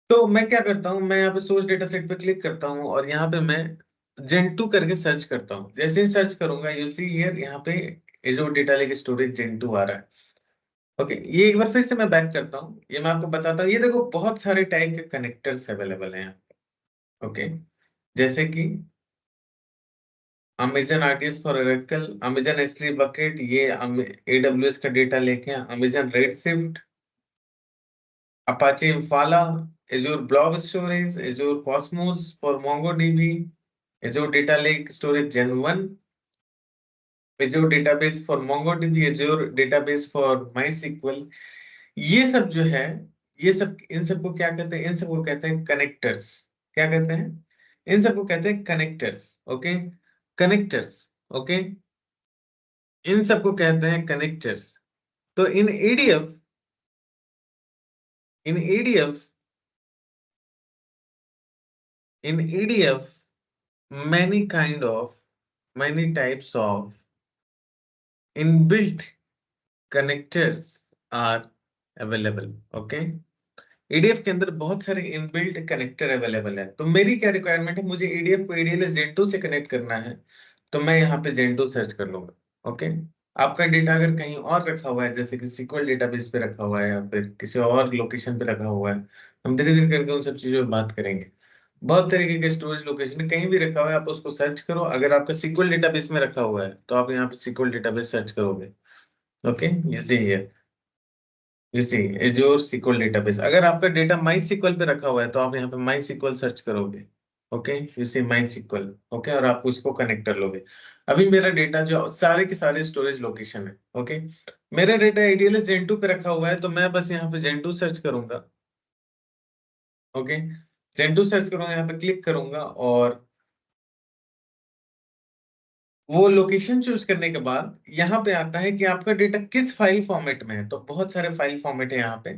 तो मैं क्या करता हूँ, मैं यहाँ पे सोर्स डेटा सेट पे क्लिक करता हूँ और यहाँ पे मैं जेन 2 करके सर्च करता हूँ। जैसे ही सर्च करूंगा यू सी हियर यहाँ पे एज़ोर डेटा लेक स्टोरेज जेन 2 आ रहा है। ओके, ये एक बार फिर से मैं बैक करता हूँ, ये मैं आपको बताता हूँ। ये देखो बहुत सारे टाइप के कनेक्टर्स अवेलेबल हैं यहाँ पे। ओके, जैसे कि Amazon RDS for Oracle, Amazon S3 bucket, ये AWS का डेटा लेके, Amazon Redshift, Apache Impala, Azure blob storage, Azure Cosmos for MongoDB, Azure data lake storage gen 1, Azure database for MongoDB, Azure database for MySQL. ये सब जो है, ये सब इन सबको क्या कहते हैं, इन सबको कहते हैं कनेक्टर्स। क्या कहते हैं, इन सबको कहते हैं कनेक्टर्स। Okay, connectors. ओके, इन सबको कहते हैं कनेक्टर्स। तो इन ADF in EDF many types of inbuilt connectors are available. Okay, EDF के अंदर बहुत सारे इनबिल्ट कनेक्टर अवेलेबल है। तो मेरी क्या रिक्वायरमेंट है, मुझे EDF को ADLS Gen 2 से कनेक्ट करना है, तो मैं यहाँ पे Gen 2 सर्च कर लूंगा। ओके, आपका डेटा अगर कहीं और रखा हुआ है, जैसे कि SQL डेटाबेस पे रखा हुआ है या फिर किसी और लोकेशन पे रखा हुआ है, हम धीरे धीरे करके उन सब चीजों पे बात करेंगे। बहुत तरीके के स्टोरेज लोकेशन कहीं भी रखा हुआ है, आप उसको सर्च करो। अगर आपका SQL डेटाबेस में रखा हुआ है तो आप यहाँ पे SQL डेटाबेस सर्च करोगे। ओके, ये है इसी एज्योर SQL डेटाबेस। अगर आपका डेटा MySQL पे रखा हुआ है तो आप यहाँ पे MySQL सर्च करोगे। Okay, you see MySQL। Okay, और आप उसको कनेक्ट कर लोगे। अभी मेरा डेटा जो सारे के सारे स्टोरेज लोकेशन है। ओके, मेरा डेटा ADLS Gen 2 पे रखा हुआ है, तो मैं बस यहाँ पे Gen 2 सर्च करूंगा। ओके, Gen 2 सर्च करूंगा, यहाँ पे क्लिक करूंगा और वो लोकेशन चूज करने के बाद यहाँ पे आता है कि आपका डेटा किस फाइल फॉर्मेट में है। तो बहुत सारे फाइल फॉर्मेट है यहाँ पे,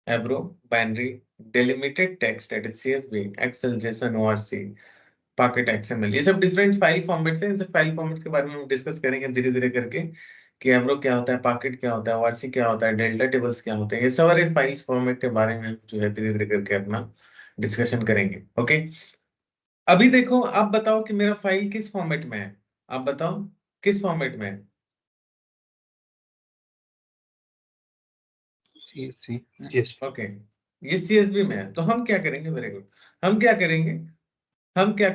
Avro, binary, delimited text that is CSV, Excel, JSON, ORC, parquet XML। ये सब डिफरेंट फाइल फॉर्मेट्स हैं। इन सब फाइल फॉर्मेट्स के बारे में हम डिस्कस करेंगे धीरे धीरे करके कि एब्रो क्या होता है, पॉकेट क्या होता है, ORC क्या होता है, डेल्टा टेबल्स क्या होते हैं। ये सारे फाइल्स फॉर्मेट के बारे में हम जो है धीरे धीरे करके अपना डिस्कशन करेंगे। ओके, अभी देखो आप बताओ कि मेरा फाइल किस फॉर्मेट में है, आप बताओ किस फॉर्मेट में है। CSV ओके, ये CSV में है। तो हम क्या करेंगे, वेरी गुड, हम क्या करेंगे, हम क्या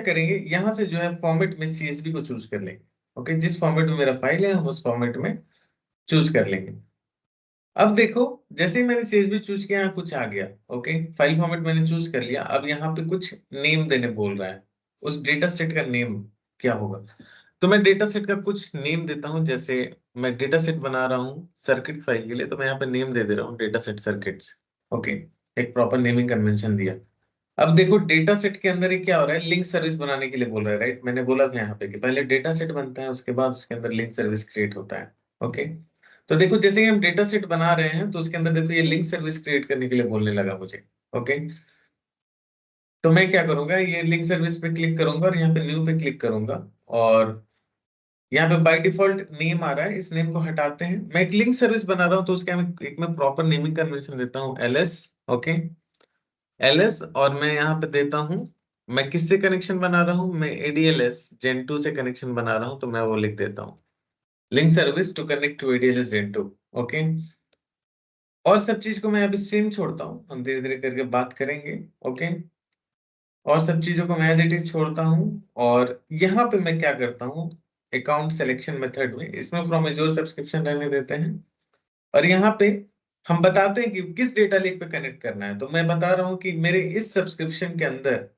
करेंगे, यहां से जो है फॉर्मेट में CSV को चूज कर लेंगे। ओके, जिस फॉर्मेट में मेरा फाइल है हम उस फॉर्मेट में चूज कर लेंगे। अब देखो, जैसे ही मैंने CSV चूज किया, यहाँ कुछ आ गया। ओके, फाइल फॉर्मेट मैंने चूज कर लिया। अब यहाँ पे कुछ नेम देने बोल रहा है, उस डेटा सेट का नेम क्या होगा। तो मैं डेटा सेट का कुछ नेम देता हूँ। जैसे मैं डेटा सेट बना रहा हूँ सर्किट फाइल के लिए, तो मैं यहाँ पे नेम दे रहा हूँ डेटा सेट सर्किट्स। ओके, एक प्रॉपर नेमिंग कन्वेंशन दिया। अब देखो डेटा सेट के अंदर ये क्या हो रहा है, लिंक सर्विस बनाने के लिए बोल रहा है, राइट। मैंने बोला था यहाँ पे कि पहले डेटा सेट बनता है, उसके बाद उसके अंदर लिंक सर्विस क्रिएट होता है। ओके, तो देखो जैसे ही हम डेटा सेट बना रहे हैं, तो उसके अंदर देखो ये लिंक सर्विस क्रिएट करने के लिए बोलने लगा मुझे। ओके, तो मैं क्या करूंगा, ये लिंक सर्विस पे क्लिक करूंगा और यहाँ पे न्यू पे क्लिक करूंगा। और यहाँ पे बाय डिफॉल्ट नेम आ रहा है, इस नेम को हटाते हैं। मैं एक लिंक सर्विस बना रहा हूँ, तो उसके एक मैं प्रॉपर नेमिंग कन्वेंशन देता हूँ, LS। ओके, LS, और मैं यहाँ पे देता हूँ, मैं किससे कनेक्शन बना रहा हूँ, मैं ADLS Gen 2 से कनेक्शन बना रहा हूँ, तो मैं वो लिख देता हूँ, link service to connect to ADLS Gen 2। Okay, और सब चीज को मैं अभी सेम छोड़ता हूँ, हम धीरे धीरे करके बात करेंगे। ओके, और सब चीजों को मैं एज इट इज छोड़ता हूँ। और यहाँ पे मैं क्या करता हूँ, अकाउंट सिलेक्शन मेथड में इसमें फ्रॉम एज्योर सब्सक्रिप्शन रहने देते हैं। और यहाँ पे हम बताते हैं कि किस डेटा लेक पे कनेक्ट करना है। तो मैं बता रहा हूँ कि मेरे इस सब्सक्रिप्शन के अंदर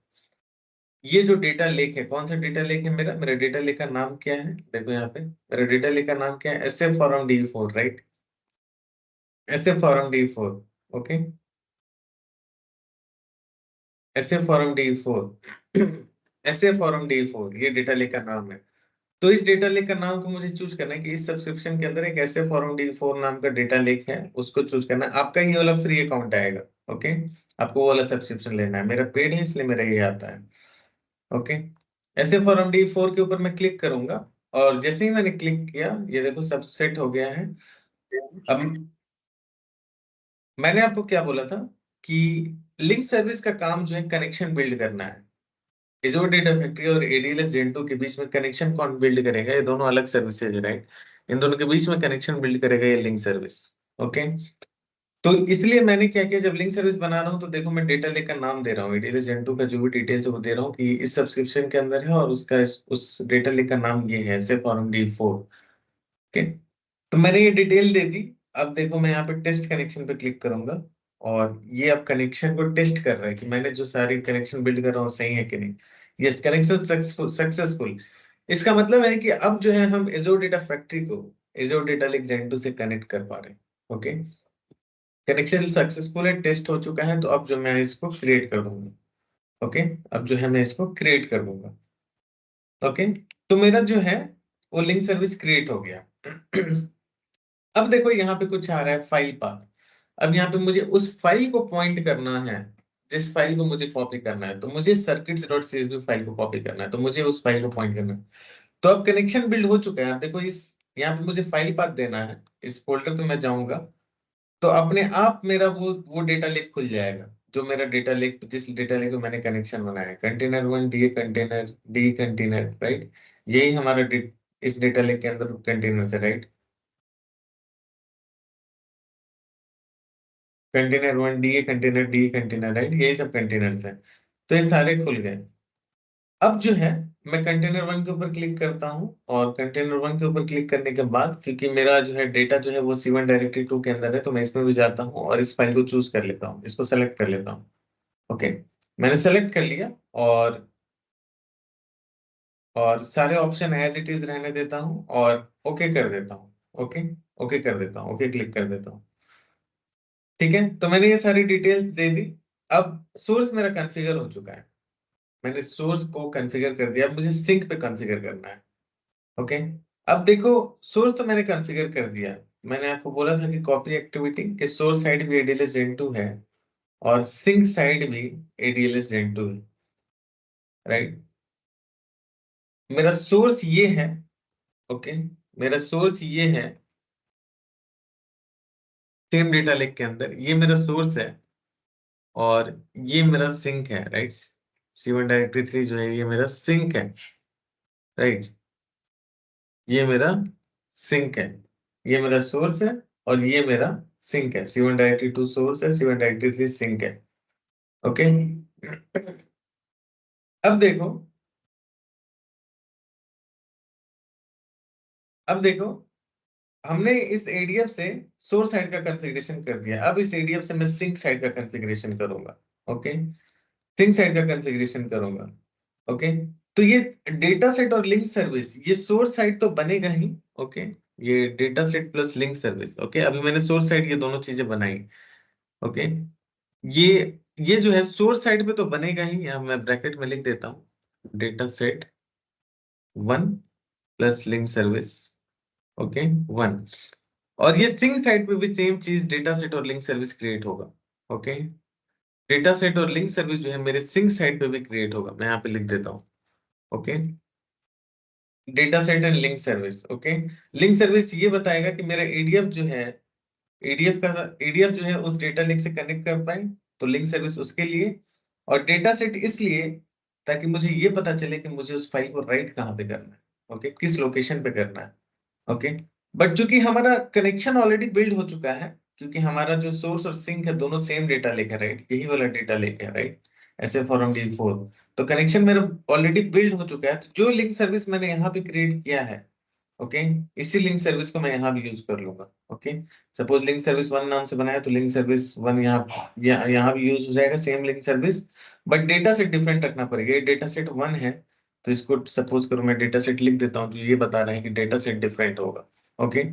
ये जो डेटा लेक है, कौन सा डेटा लेक है मेरा, डेटा लेक का नाम क्या है, देखो यहाँ पे मेरा डेटा लेक का नाम क्या है, SF forum D4, right, SF forum D4। Okay, SF forum D4 SF forum D4, ये डेटा लेक का नाम है। तो इस डेटा लेक का नाम को मुझे चूज करना है कि इस सब्सक्रिप्शन के अंदर एक SF फॉरम D4 नाम का डेटा लेक है, उसको चूज करना है। आपका ये वाला फ्री अकाउंट आएगा। ओके, आपको वो वाला सब्सक्रिप्शन लेना है, मेरा पेड है इसलिए मेरा ये आता है। ओके, ऐसे फॉरम D4 के ऊपर मैं क्लिक करूंगा, और जैसे ही मैंने क्लिक किया, ये देखो सब सेट हो गया है। अब मैंने आपको क्या बोला था कि लिंक सर्विस का काम जो है कनेक्शन बिल्ड करना है। एजोर डेटा फैक्ट्री और ADLS Gen 2 के बीच में कनेक्शन कौन बिल्ड करेगा, ये दोनों अलग सर्विसेज है, राइट। इन दोनों के बीच में कनेक्शन बिल्ड करेगा ये लिंक सर्विस। ओके, तो इसलिए मैंने क्या किया, जब लिंक सर्विस बना रहा हूँ, तो देखो मैं डेटा लेक का नाम दे रहा हूँ, ADLS Gen 2 का जो भी डिटेल्स है वो दे रहा हूँ कि इस सब्सक्रिप्शन के अंदर है, और उसका उस डेटा लेक का नाम ये है, से फॉरम D4। ओके, तो मैंने ये डिटेल दे दी। अब देखो मैं यहाँ पे टेस्ट कनेक्शन पे क्लिक करूंगा, और ये अब कनेक्शन को टेस्ट कर रहा है कि मैंने जो सारी कनेक्शन बिल्ड कर रहा हूँ सही है कि नहीं। Yes, connection successful. इसका मतलब है कि अब जो है हम एजोर डेटा फैक्ट्री को एजोर डेटा लेक Gen 2 से कनेक्ट कर पा रहे हैं। ओके, कनेक्शन सक्सेसफुल है, टेस्ट हो चुका है, तो अब जो मैं इसको क्रिएट कर दूंगा। ओके, अब जो है मैं इसको क्रिएट कर दूंगा। ओके, तो मेरा जो है वो लिंक सर्विस क्रिएट हो गया। अब देखो यहाँ पे कुछ आ रहा है, फाइल पाथ। अब यहाँ पे मुझे उस फाइल को पॉइंट करना है, जिस फाइल को मुझे कॉपी करना है। तो मुझे circuits.csv फाइल को कॉपी करना है, तो मुझे उस फाइल को पॉइंट करना है। तो अब कनेक्शन बिल्ड हो चुका है। अब देखो इस यहाँ पे मुझे फाइल पाथ देना है, इस फोल्डर पे मैं जाऊंगा, तो अपने आप मेरा वो डेटा लेक खुल जाएगा, जो मेरा डेटा लेक, जिस डेटा लेक को मैंने कनेक्शन बनाया है, कंटेनर 1 डी कंटेनर, राइट। यही हमारा इस डेटा लेक के अंदर कंटेनर है, right. Container 1 D container, right, यही सब कंटेनर है। तो ये सारे खुल गए। अब जो है मैं कंटेनर 1 के ऊपर क्लिक करता हूँ, और कंटेनर 1 के ऊपर क्लिक करने के बाद, क्योंकि मेरा जो है डेटा जो है वो C1 डायरेक्टरी 2 के अंदर है, तो मैं इसमें भी जाता हूँ और इस फाइल को चूज कर लेता हूँ, इसको सेलेक्ट कर लेता हूँ। ओके, मैंने सेलेक्ट कर लिया, और सारे ऑप्शन एज इट इज रहने देता हूँ, और ओके कर देता हूँ। ओके, ओके कर देता हूँ, ओके क्लिक कर देता हूँ। ठीक है, तो मैंने ये सारी डिटेल्स दे दी। अब सोर्स मेरा कॉन्फ़िगर हो चुका है, मैंने सोर्स को कॉन्फ़िगर कर दिया। अब मुझे सिंक पे कॉन्फ़िगर करना है। ओके, अब देखो सोर्स तो मैंने कॉन्फ़िगर कर दिया। मैंने आपको बोला था कि कॉपी एक्टिविटी के सोर्स साइड भी ADLS Gen 2 है, और सिंक साइड भी ADLS Gen 2 है, राइट। मेरा सोर्स ये है। ओके, मेरा सोर्स ये है, सेम डेटा लेक के अंदर ये मेरा सोर्स है, और ये मेरा सिंक है, राइट। C1 डायरेक्टरी 3 जो है ये मेरा सिंक है, राइट। ये मेरा सिंक है, ये मेरा सोर्स है और ये मेरा सिंक है। C1 डायरेक्टरी टू सोर्स है, C1 डायरेक्टरी 3 सिंक है। ओके, अब देखो, अब देखो, हमने इस एडीएफ से सोर्स साइड का कॉन्फ़िगरेशन कर दिया। अब इस एडीएफ से मैं सिंक साइड का कॉन्फ़िगरेशन करूंगा। ओके, सिंक साइड का कॉन्फ़िगरेशन करूंगा। ओके, तो ये डेटा सेट और लिंक सर्विस, ये सोर्स साइड तो बनेगा ही। ओके, ये data set plus link service. Okay, अभी मैंने सोर्स साइड ये दोनों चीजें बनाई। ओके, ये ये जो है सोर्स साइड पे तो बनेगा ही, यहाँ मैं ब्रैकेट में लिख देता हूँ, data set 1 plus link service. Okay, 1। और ये सिंक साइड पे भी सेम चीज, डेटा सेट और लिंक सर्विस क्रिएट होगा। ओके, डेटा सेट और लिंक सर्विस जो है मेरे सिंक साइड पे भी क्रिएट होगा। मैं यहाँ पे लिख देता हूँ। Okay, data set and link service. Okay, link service ये बताएगा कि मेरा एडीएफ जो है, एडीएफ जो है उस डेटा लिंक से कनेक्ट कर पाए, तो लिंक सर्विस उसके लिए। और डेटा सेट इसलिए ताकि मुझे ये पता चले कि मुझे उस फाइल को राइट कहाँ पे करना है। ओके, किस लोकेशन पे करना है। ओके, बट चूंकि हमारा कनेक्शन ऑलरेडी बिल्ड हो चुका है, क्योंकि हमारा जो सोर्स और सिंक है दोनों सेम डेटा लेक है, राइट, यही वाला डेटा लेक है, राइट, ऐसे फॉरम D4, तो कनेक्शन मेरा ऑलरेडी बिल्ड हो चुका है। तो जो लिंक सर्विस मैंने यहाँ पे क्रिएट किया है, ओके, इसी लिंक सर्विस को मैं यहाँ भी यूज कर लूंगा। ओके, सपोज लिंक सर्विस 1 नाम से बनाया, तो लिंक सर्विस 1 यहाँ भी यूज हो जाएगा, same link service, but data set different रखना पड़ेगा। ये डेटा सेट 1 है, तो इसको सपोज करो मैं डेटा सेट लिख देता हूँ, जो ये बता रहा है कि डेटा सेट डिफरेंट होगा। ओके,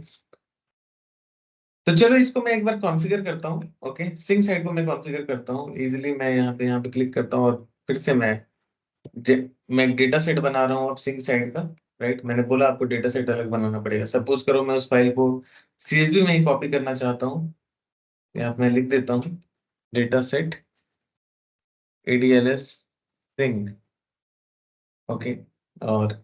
तो चलो इसको मैं एक बार कॉन्फ़िगर करता हूँ। ओके, सिंक साइड को मैं कॉन्फ़िगर करता हूँ इजीली। मैं यहाँ पे क्लिक करता हूँ और फिर से मैं डेटा सेट बना रहा हूँ अब सिंक साइड का। राइट, मैंने बोला आपको डेटा सेट अलग बनाना पड़ेगा। सपोज करो मैं उस फाइल को CSV में ही कॉपी करना चाहता हूँ, यहाँ पे मैं लिख देता हूँ data set ADLS sink. Okay, और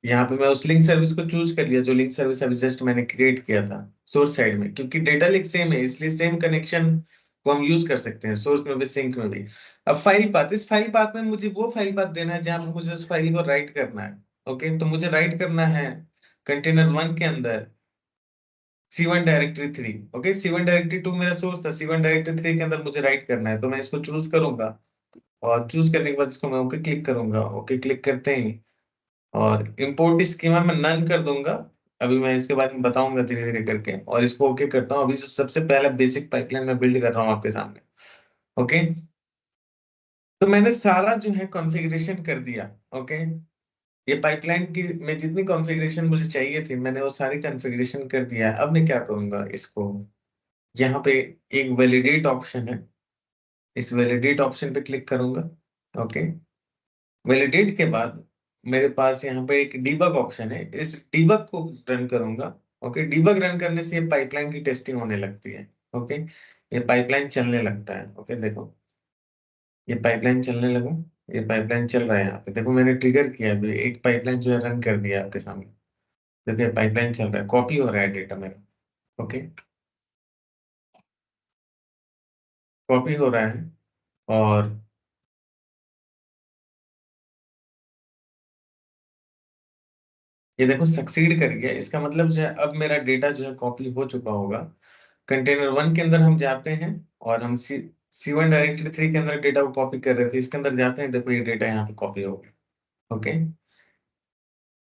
यहाँ पे मैं उस लिंक सर्विस को चूज कर लिया, जो लिंक सर्विस अभी जस्ट मैंने क्रिएट किया था सोर्स साइड में, क्योंकि डेटा लिंक सेम है इसलिए सेम कनेक्शन को हम यूज कर सकते हैं, सोर्स में भी सिंक में भी। अब फाइल पाथ, इस फाइल पाथ में मुझे वो फाइल पाथ देना है जहां पे मुझे उस फाइल को राइट करना है। ओके, तो मुझे राइट करना है कंटेनर 1 के अंदर C1 directory 3। Okay, C1 directory 2 मेरा सोर्स था, C1 डायरेक्टरी 3 के अंदर मुझे राइट करना है, तो मैं इसको चूज करूंगा और चूज करने के बाद इसको मैं ओके क्लिक करूंगा। ओके क्लिक करते ही और इंपोर्ट स्कीमा में नन कर दूंगा। अभी मैं इसके बारे में बताऊंगा धीरे धीरे करके, और इसको ओके करता हूँ। अभी जो सबसे पहला बेसिक पाइपलाइन मैं बिल्ड कर रहा हूँ आपके सामने। ओके, तो मैंने सारा जो है कॉन्फ़िगरेशन कर दिया। ओके, ये पाइपलाइन की में जितनी कॉन्फ़िगरेशन मुझे चाहिए थी मैंने वो सारी कॉन्फ़िगरेशन कर दिया है। अब मैं क्या करूंगा, इसको यहाँ पे एक वैलिडेट ऑप्शन है, इस वैलिडेट ऑप्शन पे क्लिक करूंगा। ओके, वैलिडेट के बाद मेरे पास यहाँ पे एक डीबग ऑप्शन है, इस डीबग को रन करूंगा। ओके, डीबग रन करने से ये पाइपलाइन की टेस्टिंग होने लगती है। ओके, ये पाइपलाइन चलने लगता है। ओके, देखो ये पाइपलाइन चलने लगा, ये पाइपलाइन चल रहा है। यहाँ पे देखो मैंने ट्रिगर किया, अभी एक पाइपलाइन जो है रन कर दिया आपके सामने। देखिए पाइपलाइन चल रहा है, कॉपी हो रहा है डेटा मेरा। ओके, कॉपी हो रहा है और ये देखो सक्सीड कर गया। इसका मतलब जो है अब मेरा डेटा जो है कॉपी हो चुका होगा। कंटेनर 1 के अंदर हम जाते हैं और हम C1 डायरेक्टरी 3 के अंदर डेटा को कॉपी कर रहे थे, इसके अंदर जाते हैं, देखो ये डेटा यहाँ पे कॉपी हो गया। ओके,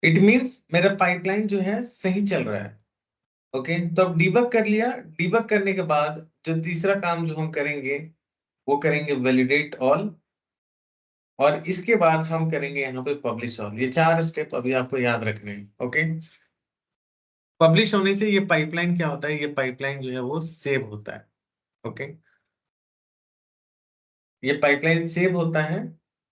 इट मींस मेरा पाइपलाइन जो है सही चल रहा है। ओके, तो अब डीबग कर लिया। डीबग करने के बाद जो तीसरा काम जो हम करेंगे वो करेंगे वैलिडेट ऑल, और इसके बाद हम करेंगे यहाँ पे पब्लिश ऑल। ये 4 स्टेप अभी आपको याद रखने हैं। ओके, पब्लिश होने से ये पाइपलाइन क्या होता है, ये पाइपलाइन जो है वो सेव होता है। ओके, ये पाइपलाइन सेव होता है।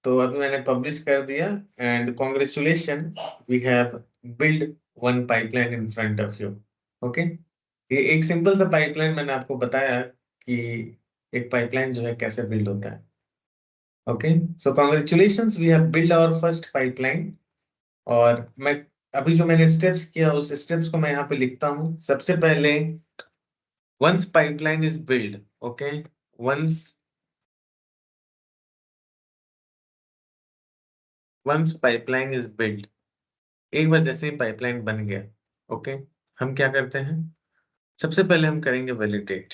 तो अभी मैंने पब्लिश कर दिया and congratulation, we have build one pipeline in front of you. Okay, ये एक सिंपल सा पाइपलाइन मैंने आपको बताया कि एक पाइपलाइन जो है कैसे बिल्ड होता है। Okay, so congratulations, we have build our first pipeline. और मैं अभी जो मैंने स्टेप्स किया उस स्टेप्स को मैं यहाँ पे लिखता हूँ। सबसे पहले once pipeline is built, okay, once pipeline is built, एक बार जैसे ही पाइपलाइन बन गया, ओके, हम क्या करते हैं, सबसे पहले हम करेंगे वैलिडेट,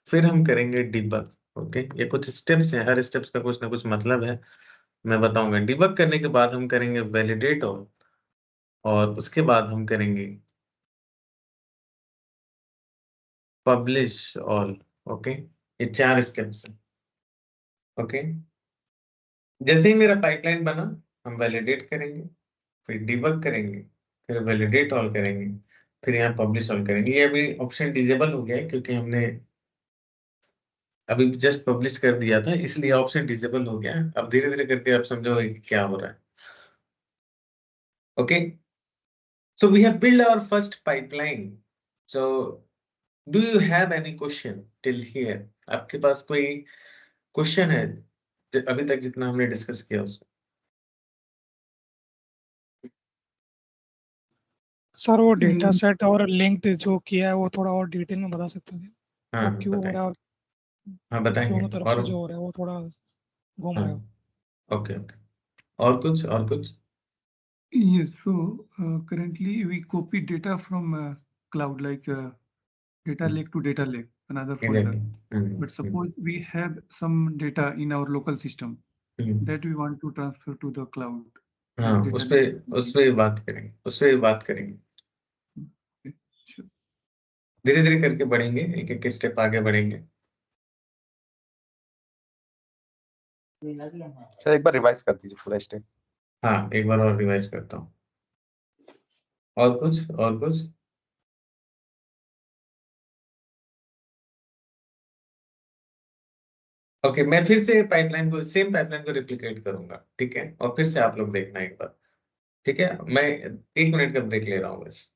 फिर हम करेंगे डिबग। ओके, ये कुछ स्टेप्स हैं, हर स्टेप्स का कुछ ना कुछ मतलब है, मैं बताऊंगा। डिबग करने के बाद हम करेंगे वैलिडेट और उसके बाद हम करेंगे पब्लिश ऑल। ओके, ये 4 स्टेप्स हैं। ओके, जैसे ही मेरा पाइपलाइन बना, हम वैलिडेट करेंगे, फिर डिबग करेंगे, फिर वैलिडेट ऑल करेंगे, फिर यहाँ पब्लिश ऑल करेंगे। ये अभी ऑप्शन डिजेबल हो गया है क्योंकि हमने अभी जस्ट पब्लिश कर दिया था, इसलिए ऑप्शन डिजेबल हो गया है। अब धीरे धीरे करके आप समझोगे कि क्या हो रहा है। Okay, so we have built our first pipeline. So do you have any question till here? आपके पास कोई क्वेश्चन है अभी तक जितना हमने डिस्कस किया उसको? सर वो डेटा सेट और लिंक्ड जो किया है वो थोड़ा और डिटेल में बता सकते हैं? हाँ वो क्यों हो बताएं, रहा है और हाँ बताएंगे। दोनों तरफ और से जो हो रहा है वो थोड़ा घूम हाँ, रहा है। ओके ओके, और कुछ और कुछ? Yes, so currently we copy data from cloud, like data lake to data lake, another folder. Exactly. But suppose we have some data in our local system that we want to transfer to the cloud, हाँ, like data उस पे lake. बात करेंगे, उस पे बात करेंगे। Okay, sure. धीरे धीरे करके बढ़ेंगे, एक एक स्टेप आगे बढ़ेंगे। सर एक बार रिवाइज कर दीजिए पूरा स्टेप। हाँ, एक बार और रिवाइज करता हूँ। और कुछ, और कुछ? ओके, मैं फिर से पाइपलाइन को, सेम पाइपलाइन को रिप्लिकेट करूंगा, ठीक है? और फिर से आप लोग देखना एक बार, ठीक है? मैं 1 मिनट का ब्रेक ले रहा हूँ बस।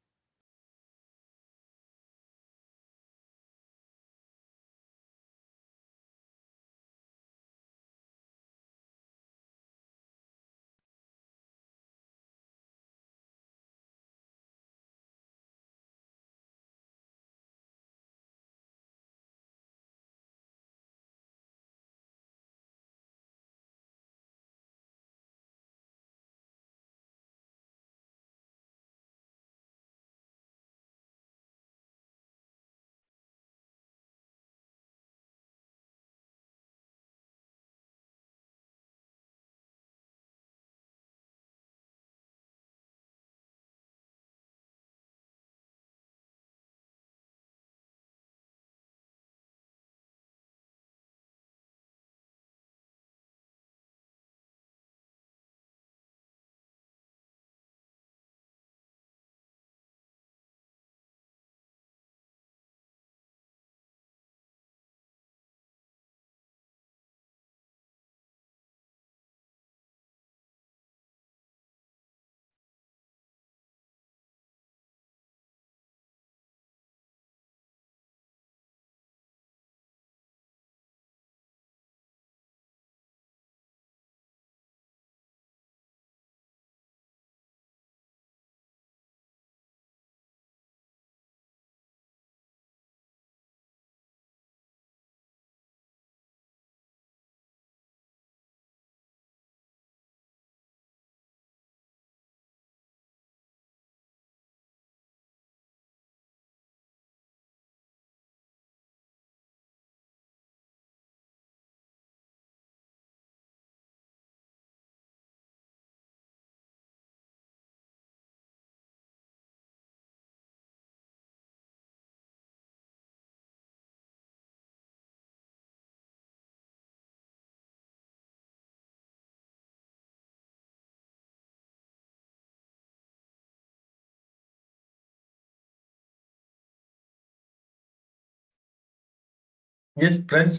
Yes press,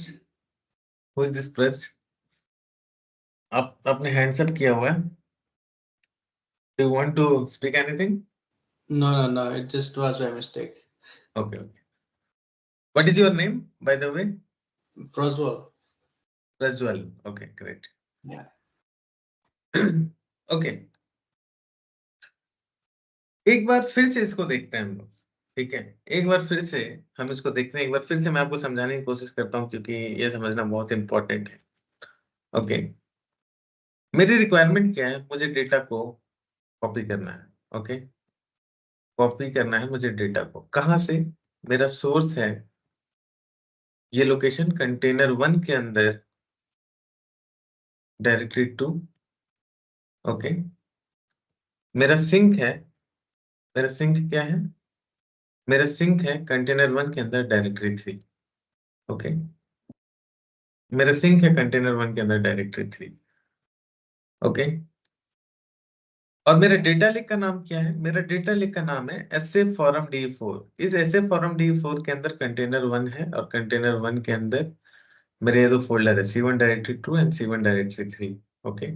who is this press? आप आपने हैंड्स अप किया हुआ है, do you want to speak anything? No, it just was by mistake. Okay okay, what is your name by the way? Proswell. Prajwal, okay great. Yeah. Okay, एक बार फिर से इसको देखते हैं हम लोग, ठीक है? एक बार फिर से हम इसको देखते हैं, एक बार फिर से मैं आपको समझाने की कोशिश करता हूँ क्योंकि ये समझना बहुत इंपॉर्टेंट है। ओके, मेरी रिक्वायरमेंट क्या है? मुझे डेटा को कॉपी करना है। ओके, कॉपी करना है मुझे डेटा को। कहाँ से? मेरा सोर्स है ये लोकेशन कंटेनर 1 के अंदर डायरेक्टरी 2, ओके। मेरा सिंक है, मेरा सिंक क्या है? मेरा सिंक है कंटेनर 1 के अंदर डायरेक्टरी 3, ओके। मेरा सिंक है कंटेनर 1 के अंदर डायरेक्टरी 3, ओके। और मेरे डेटा लेक का नाम क्या है? मेरा डेटा लेक का नाम है एसए फॉरम डी4। इस एसए फॉरम डी4 के अंदर कंटेनर 1 है और कंटेनर 1 के अंदर मेरे ये दो फोल्डर है, C1 directory 2 and C1 directory 3, okay.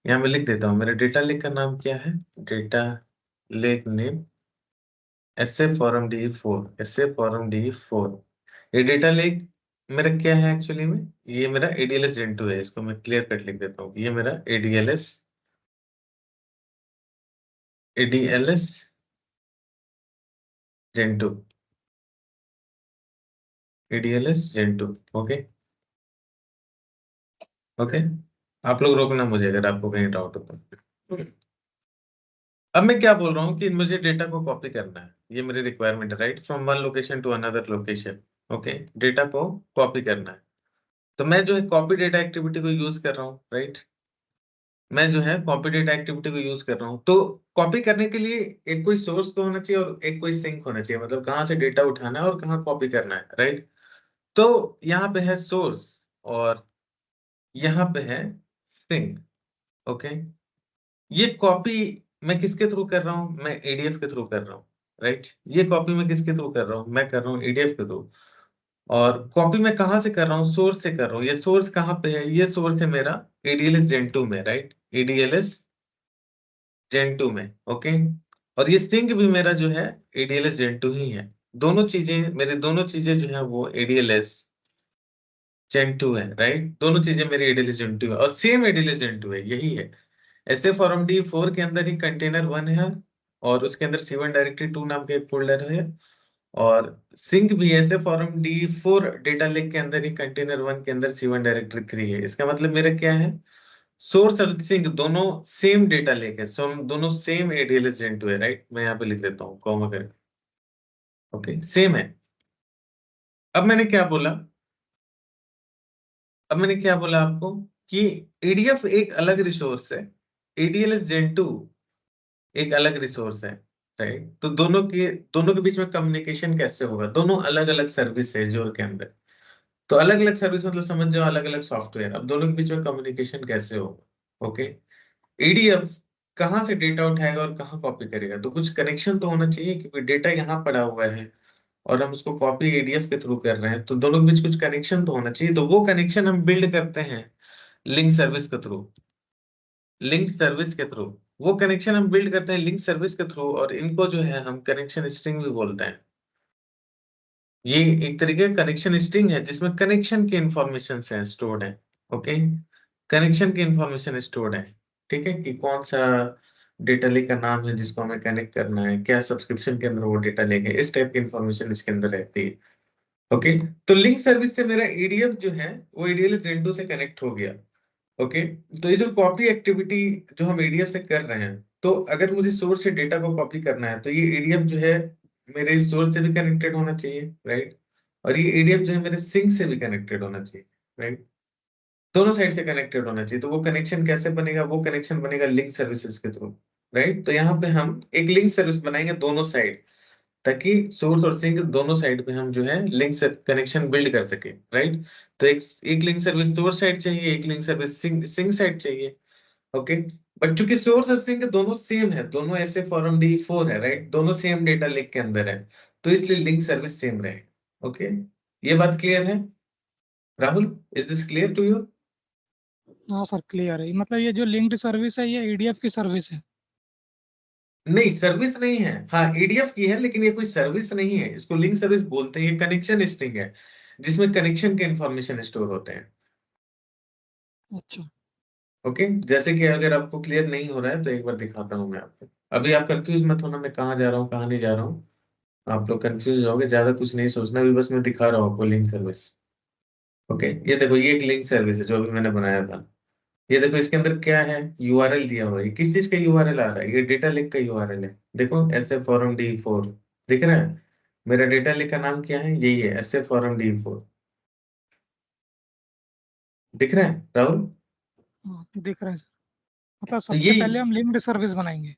यहाँ मैं लिख देता हूँ मेरे डेटा लेक का नाम क्या है? Data lake name SA form D4, SA form D4. ये डेटा लेक मेरा क्या है एक्चुअली में? ये मेरा ADLS Gen 2 है। इसको मैं क्लियर कट लिख देता हूँ। ये मेरा ADLS Gen 2, ADLS Gen 2, okay okay. आप लोग रोकना मुझे अगर आपको कहीं डाउट हो तो। अब मैं क्या बोल रहा हूँ कि मुझे डेटा को कॉपी करना है, ये मेरी रिक्वायरमेंट है, right, from one location to another location, okay. Data को कॉपी करना है, तो मैं जो है कॉपी डेटा एक्टिविटी को यूज कर रहा हूँ, राइट। मैं जो है कॉपी डेटा एक्टिविटी को यूज कर रहा हूँ। तो कॉपी करने के लिए एक कोई सोर्स तो होना चाहिए और एक कोई सिंक होना चाहिए, मतलब कहाँ से डेटा उठाना है और कहाँ कॉपी करना है, राइट। तो यहाँ पे है सोर्स और यहाँ पे है सिंक, ओके। ये कॉपी मैं किसके थ्रू कर रहा हूँ? मैं ADF के थ्रू कर रहा हूँ, राइट। ये कॉपी मैं किसके थ्रू कर रहा हूँ? मैं कर रहा हूँ ADF के थ्रू। और कॉपी मैं कहाँ से कर रहा हूँ? सोर्स से कर रहा हूँ। ये सोर्स कहाँ पे है? ये सोर्स है मेरा ADLS Gen 2 में, राइट, ADLS Gen 2 में, ओके। और ये सिंक भी मेरा जो है ADLS Gen 2 ही है। दोनों चीजें, मेरी दोनों चीजें जो है वो ADLS Gen 2 है, राइट। दोनों चीजें मेरी ADLS Gen 2 है और सेम ADLS Gen 2 है, यही है। ऐसे फॉर्म डी4 के अंदर ही कंटेनर 1 है और उसके अंदर C1 डायरेक्टरी 2 नाम का एक फोल्डर है। और सिंक भी ऐसे फॉर्म डी4 डेटा लेक के अंदर ही कंटेनर 1 के अंदर C1 डायरेक्टरी 3 है। इसका मतलब मेरा क्या है? सोर्स और सिंक दोनों सेम डेटा लेक है, सो दोनों सेम ADLS Gen 2 है, राइट। मैं यहाँ पे लिख देता हूँ कॉमा करके, ओके, सेम है। अब मैंने क्या बोला? अब मैंने क्या बोला आपको कि ADF एक अलग रिसोर्स है, ADLS Gen 2 एक अलग रिसोर्स है, राइट। तो दोनों के बीच में कम्युनिकेशन कैसे होगा? दोनों अलग अलग सर्विस है जोर के अंदर। तो अलग अलग सर्विस मतलब समझ जाओ अलग अलग सॉफ्टवेयर। अब दोनों के बीच में कम्युनिकेशन कैसे होगा? ओके। ADF कहाँ से डेटा उठाएगा और कहाँ कॉपी करेगा? तो कुछ कनेक्शन तो होना चाहिए, क्योंकि डेटा यहाँ पड़ा हुआ है और हम उसको कॉपी ADF के थ्रू कर रहे हैं, तो दोनों के बीच कुछ कनेक्शन तो होना चाहिए। तो वो कनेक्शन हम बिल्ड करते हैं लिंक सर्विस के थ्रू, लिंक सर्विस के थ्रू। वो कनेक्शन हम बिल्ड करते हैं लिंक सर्विस के थ्रू, और इनको जो है हम कनेक्शन स्ट्रिंग भी बोलते हैं। ये एक तरीके का कनेक्शन स्ट्रिंग है जिसमें कनेक्शन की इंफॉर्मेशन है स्टोर्ड है, ओके। कनेक्शन की इंफॉर्मेशन स्टोर्ड है, ठीक है, कि कौन सा डेटा लेक का नाम है जिसको हमें कनेक्ट करना है, क्या सब्सक्रिप्शन के अंदर वो डेटा लेक है, इस टाइप की इंफॉर्मेशन इसके अंदर रहती है, ओके। तो लिंक सर्विस से मेरा ADF जो है वो ADLS Gen 2 से कनेक्ट हो गया, ओके। तो ये जो कॉपी एक्टिविटी जो हम ADF से कर रहे हैं, तो अगर मुझे सोर्स से डेटा को कॉपी करना है तो ये ADF जो है मेरे सोर्स से भी कनेक्टेड होना चाहिए, राइट। और ये ADF जो है मेरे सिंक से भी कनेक्टेड होना चाहिए, राइट। दोनों साइड से कनेक्टेड होना चाहिए। तो वो कनेक्शन कैसे बनेगा? वो कनेक्शन बनेगा लिंक सर्विसेज के थ्रू, राइट। तो यहाँ पे हम एक लिंक सर्विस बनाएंगे दोनों साइड, ताकि सोर्स और सिंक दोनों साइड पे हम जो है लिंक से कनेक्शन बिल्ड कर सके, राइट। तो एक लिंक सर्विस सोर्स साइड चाहिए, एक लिंक सर्विस सिंक साइड चाहिए, ओके। बट चूंकि सोर्स और सिंक दोनों सेम है, दोनों ऐसे फॉरम डी4 है, राइट, दोनों सेम डेटा लेक के अंदर है, तो इसलिए लिंक सर्विस सेम रहेगा, ओके। ये बात क्लियर है Rahul? Is this clear to you? हाँ सर क्लियर है। मतलब ये जो लिंक्ड सर्विस है ये ADF की सर्विस है। नहीं, सर्विस नहीं है। हाँ, ADF की है, लेकिन ये कोई सर्विस नहीं है, इसको लिंक सर्विस बोलते हैं। ये कनेक्शन स्ट्रिंग है जिसमें कनेक्शन के इंफॉर्मेशन स्टोर होते हैं, अच्छा। ओके। जैसे कि अगर आपको क्लियर नहीं हो रहा है तो एक बार दिखाता हूँ मैं आपको। अभी आप कंफ्यूज मत होना मैं कहाँ जा रहा हूँ कहाँ नहीं जा रहा हूँ। आप लोग कंफ्यूज होगे, ज्यादा कुछ नहीं सोचना, अभी बस मैं दिखा रहा हूँ आपको लिंक सर्विस, ओके। ये देखो, ये एक लिंक सर्विस है जो अभी मैंने बनाया था, ये देखो इसके अंदर क्या है, यूआरएल दिया हुआ है। किस चीज का यूआरएल आ रहा है? ये डेटा लेक का यूआरएल है। देखो SF4MD4 दिख रहा है। मेरा डेटा लेक का नाम क्या है? यही है, SF4MD4। दिख रहा है राहुल? हाँ, दिख रहा है सर। मतलब तो सबसे ये, पहले हम लिंक्ड सर्विस बनाएंगे।